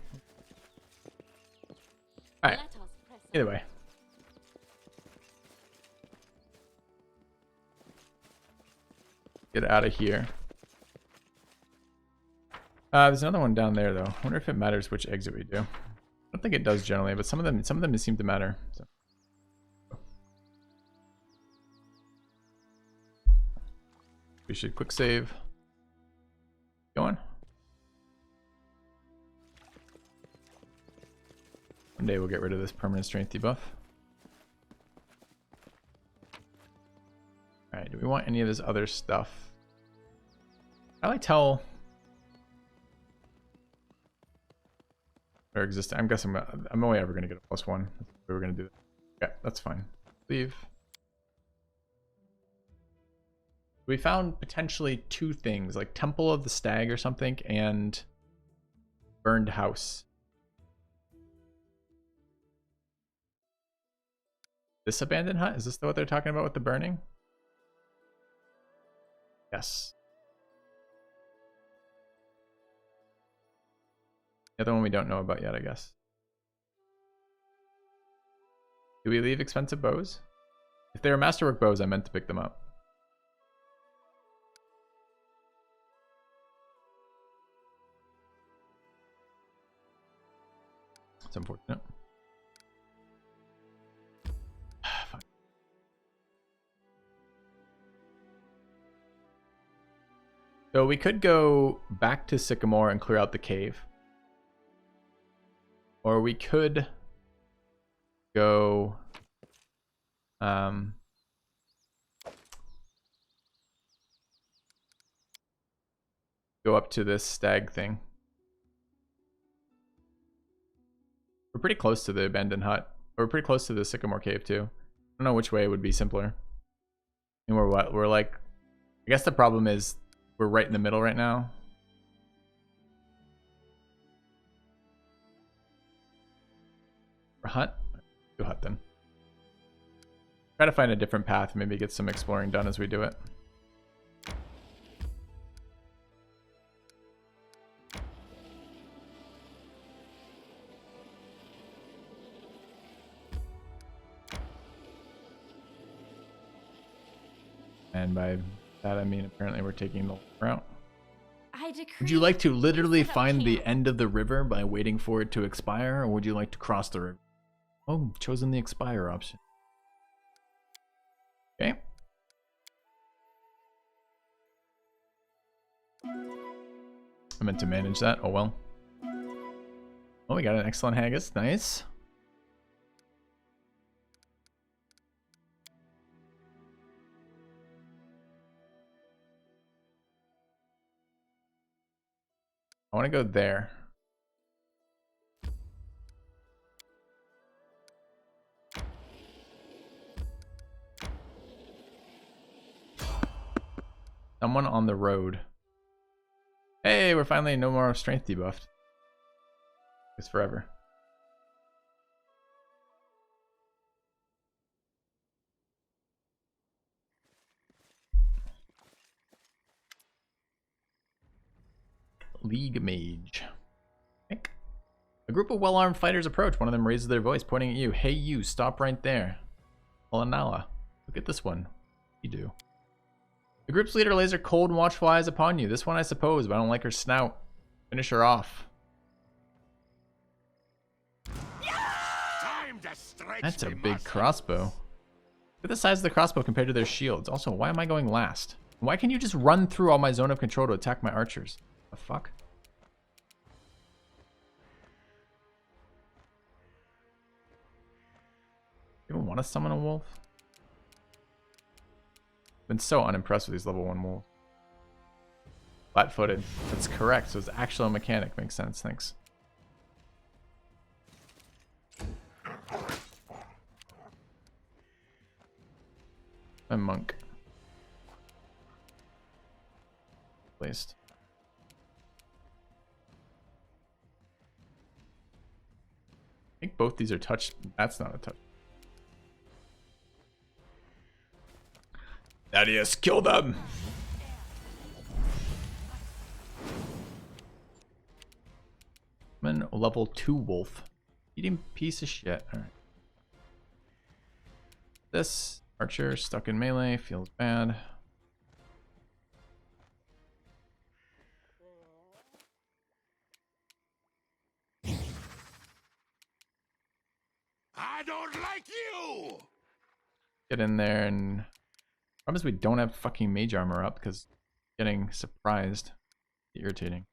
Alright. Either way. Get out of here. There's another one down there though. I wonder if it matters which exit we do. I don't think it does generally, but some of them seem to matter. So. We should quick save. Going. One day we'll get rid of this permanent strength debuff. Alright, do we want any of this other stuff? How do I tell or exist? I'm guessing I'm only ever going to get a +1. We were going to do that. Okay, that's fine. Leave. We found potentially 2 things, like Temple of the Stag or something, and Burned House. This abandoned hut? Is this what they're talking about with the burning? Yes. The other one we don't know about yet, I guess. Do we leave expensive bows? If they were Masterwork bows, I meant to pick them up. It's unfortunate. Fine. So we could go back to Sycamore and clear out the cave. Or we could go go up to this stag thing. We're pretty close to the abandoned hut. We're pretty close to the Sycamore cave too. I don't know which way would be simpler. And we're what? We're like, I guess the problem is we're right in the middle right now. Hut? Do hut then. Try to find a different path, maybe get some exploring done as we do it. And by that I mean apparently we're taking the route. Would you like to literally find the end of the river by waiting for it to expire, or would you like to cross the river? Oh, chosen the expire option. Okay. I meant to manage that. Oh well. Oh, we got an excellent haggis. Nice. I want to go there. Someone on the road. Hey, we're finally no more strength debuffed. It's forever. League Mage. Nick. A group of well-armed fighters approach. One of them raises their voice, pointing at you. Hey, you, stop right there. Olanala. Look at this one. You do. The group's leader lays her cold and watchful eyes upon you. This one, I suppose, but I don't like her snout. Finish her off. Time to stretch That's a me big muscles. crossbow. Look at the size of the crossbow compared to their shields. Also, why am I going last? Why can't you just run through all my zone of control to attack my archers? The fuck? You even want to summon a wolf? Been so unimpressed with these level 1 wolves. Flat-footed. That's correct. So it's actually a mechanic. Makes sense. Thanks. A monk. Placed. I think both these are touched. That's not a touch. Thaddeus, kill them! I'm level 2 wolf. Eating piece of shit. Alright. This archer stuck in melee feels bad. I don't like you. Get in there and... Problem is we don't have fucking mage armor up because getting surprised. Irritating.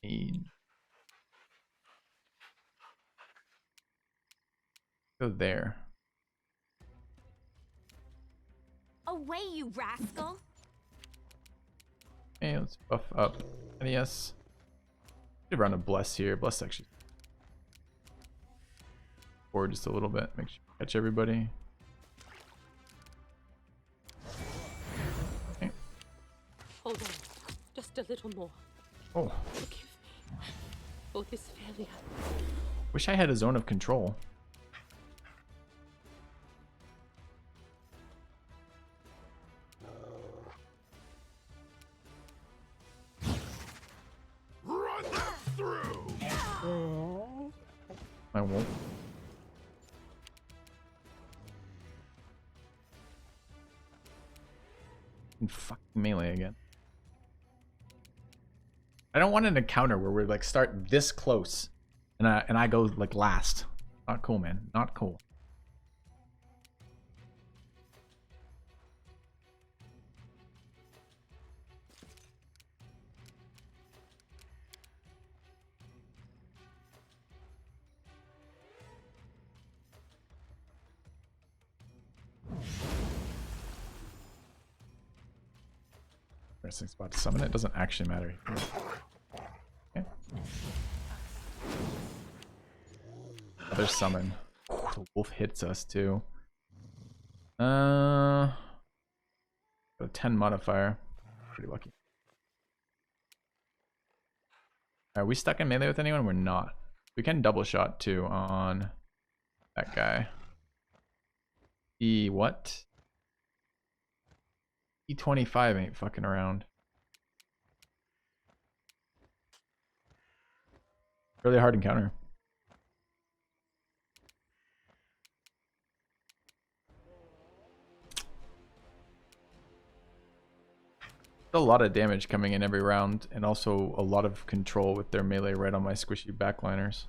Mage. Go there. Away, you rascal! Okay, let's buff up. Yes. Should run a bless here. Bless actually. Forward just a little bit. Make sure you catch everybody. Okay. Hold on. Just a little more. Oh, Forgive me for this failure. wish I had a zone of control. Run them through. I won't. And fucking melee again. I don't want an encounter where we like start this close and I go like last. Not cool, man. Not cool. Interesting spot to summon it. Doesn't actually matter. Okay. Another summon. Ooh, the wolf hits us too. Got a 10 modifier. Pretty lucky. Are we stuck in melee with anyone? We're not. We can double shot too on that guy. What? E25 ain't fucking around. Really hard encounter. A lot of damage coming in every round, and also a lot of control with their melee right on my squishy backliners.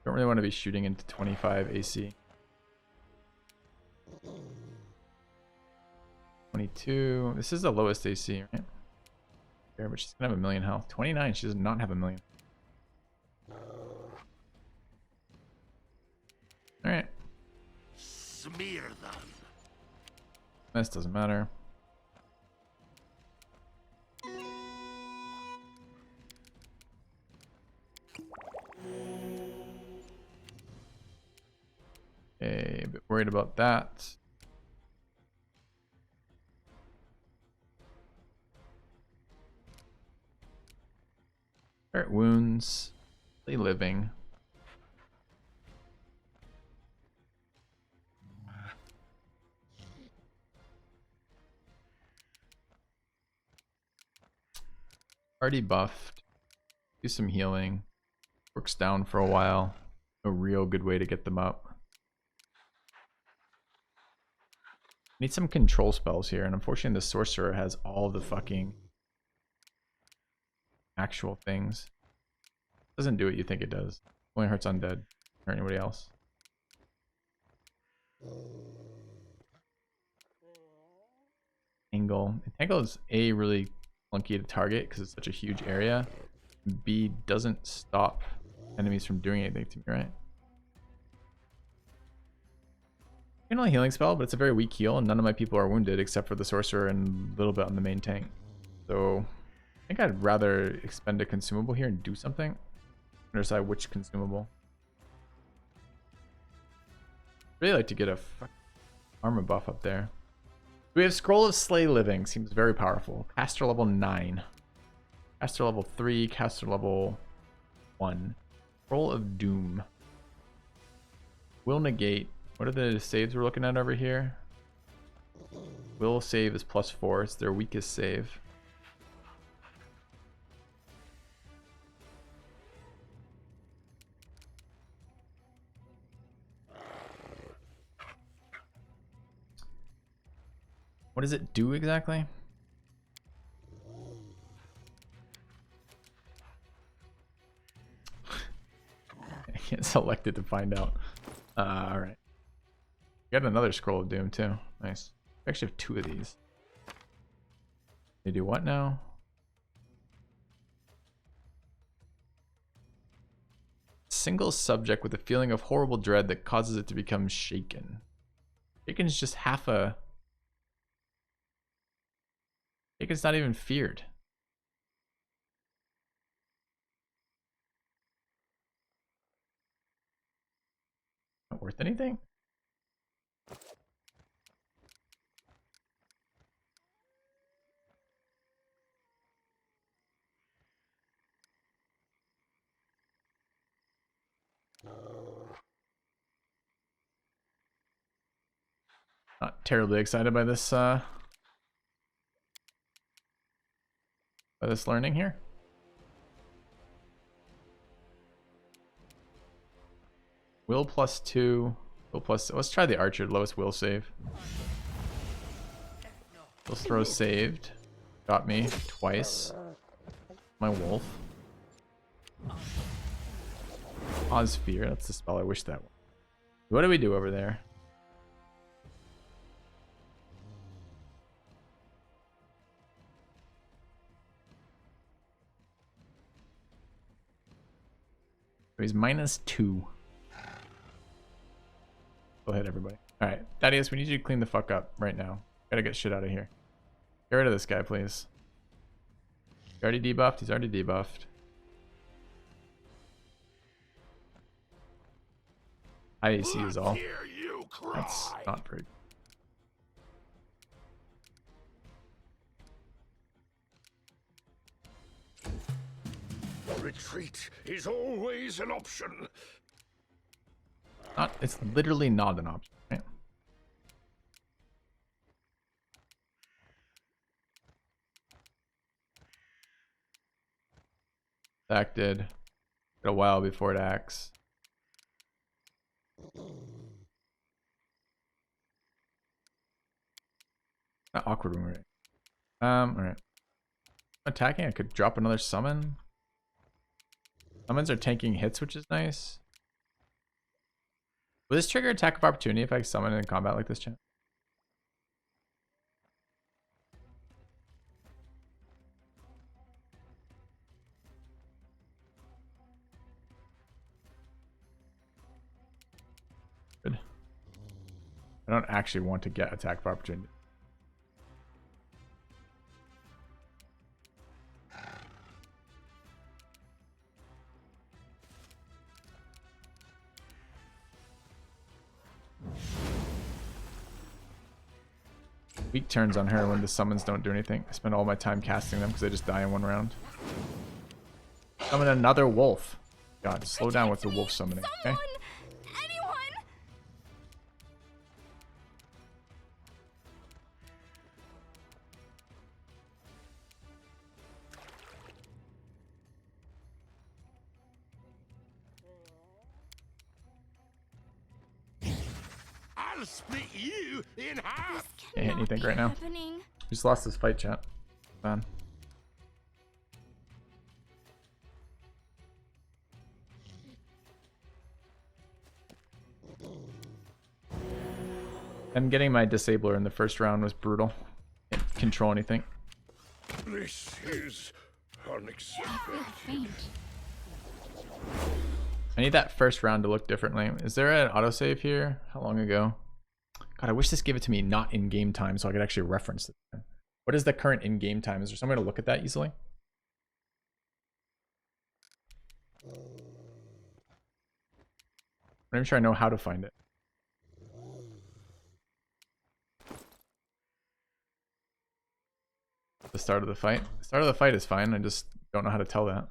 Don't really want to be shooting into 25 AC. 22. This is the lowest AC, right? There, but she's gonna have a million health. 29. She does not have a million. All right. Smear them. This doesn't matter. Okay, a bit worried about that. Alright, wounds. Living. Already buffed. Do some healing. Works down for a while. A real good way to get them up. Need some control spells here, and unfortunately the sorcerer has all the fucking actual things. Doesn't do what you think it does. Only hurts undead or anybody else. Angle. Angle is A, really clunky to target because it's such a huge area. B, doesn't stop enemies from doing anything to me, right? Only healing spell, but it's a very weak heal, and none of my people are wounded except for the sorcerer and a little bit on the main tank. So I think I'd rather expend a consumable here and do something. Or decide which consumable. Really like to get a armor buff up there. We have Scroll of Slay Living. Seems very powerful. Caster level 9. Caster level 3. Caster level 1. Scroll of Doom. Will negate. What are the saves we're looking at over here? Will save is +4. It's their weakest save. What does it do exactly? I can't select it to find out. Alright. Got another Scroll of Doom too. Nice. I actually have 2 of these. They do what now? Single subject with a feeling of horrible dread that causes it to become shaken. Shaken is just half a... Shaken's not even feared. Not worth anything? Not terribly excited by this learning here. Will +2. Will plus. Let's try the archer. Lowest will save. Will throw saved. Got me twice. My wolf. Cause fear. That's the spell I wish that was. What do we do over there? So he's -2. Go ahead, everybody. Alright, Thaddeus, we need you to clean the fuck up right now. Gotta get shit out of here. Get rid of this guy, please. He's already debuffed. He's already debuffed. IAC is all. That's not very good. Retreat is always an option. It's literally not an option, right? Acted. Got a while before it acts. Not awkward when we're alright. Attacking, I could drop another summon. Summons are tanking hits, which is nice. Will this trigger attack of opportunity if I summon in combat like this, chat? Good. I don't actually want to get attack of opportunity. Weak turns on her when the summons don't do anything. I spend all my time casting them because they just die in one round. Summon another wolf. God, slow down with the wolf summoning, okay? Anyone! I'll split you in half. Can't hit anything right now. Happening. Just lost this fight, chat. Man. I'm getting my disabler in the first round was brutal. Can't control anything. This is unacceptable. I need that first round to look differently. Is there an autosave here? How long ago? God, I wish this gave it to me not in game time so I could actually reference it. What is the current in game time? Is there some way to look at that easily? I'm not sure I know how to find it. The start of the fight. The start of the fight is fine. I just don't know how to tell that.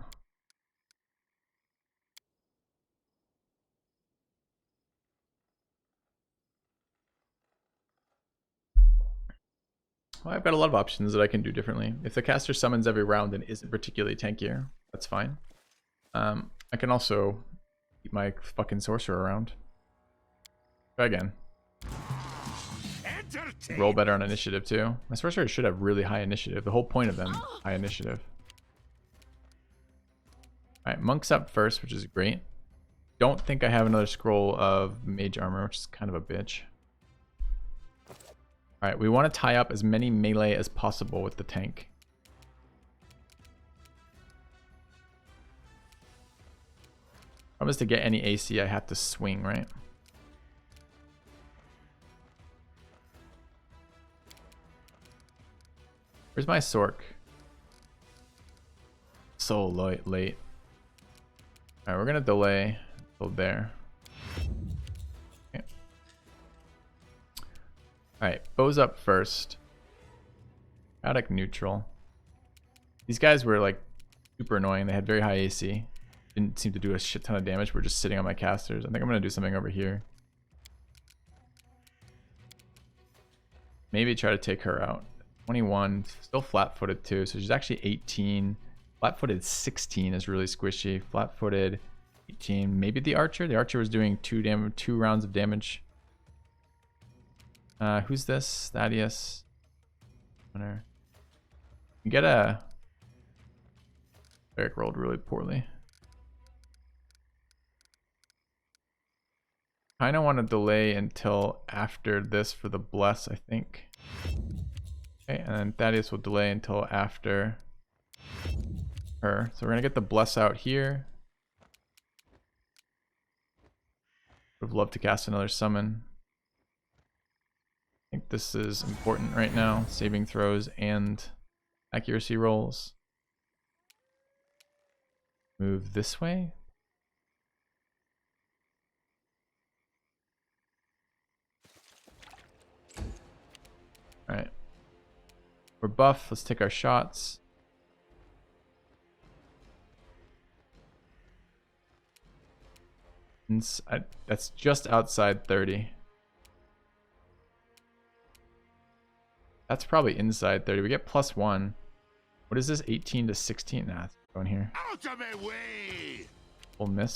Well, I've got a lot of options that I can do differently. If the caster summons every round and isn't particularly tankier, that's fine. I can also keep my fucking sorcerer around. Try again. Roll better on initiative too. My sorcerer should have really high initiative. The whole point of them is high initiative. Alright, monk's up first, which is great. Don't think I have another scroll of mage armor, which is kind of a bitch. Alright, we want to tie up as many melee as possible with the tank. Promise to get any AC, I have to swing, right? Where's my Sork? So late. Alright, we're gonna delay until there. Okay. Alright, bows up first. Chaotic neutral. These guys were like super annoying. They had very high AC. Didn't seem to do a shit ton of damage. We're just sitting on my casters. I think I'm gonna do something over here. Maybe try to take her out. 21, still flat-footed too, so she's actually 18. Flat-footed 16 is really squishy. Flat-footed 18. Maybe the archer. The archer was doing 2 rounds of damage. Who's this? Thaddeus. Get a. Eric rolled really poorly. Kind of want to delay until after this for the bless, I think. Okay, and then Thaddeus will delay until after her. So we're gonna get the bless out here. Would have loved to cast another summon. I think this is important right now. Saving throws and accuracy rolls. Move this way. Alright. We're buff. Let's take our shots. That's just outside 30. That's probably inside 30. We get +1. What is this? 18 to 16? Nah, it's going here. Out of my way! Full miss.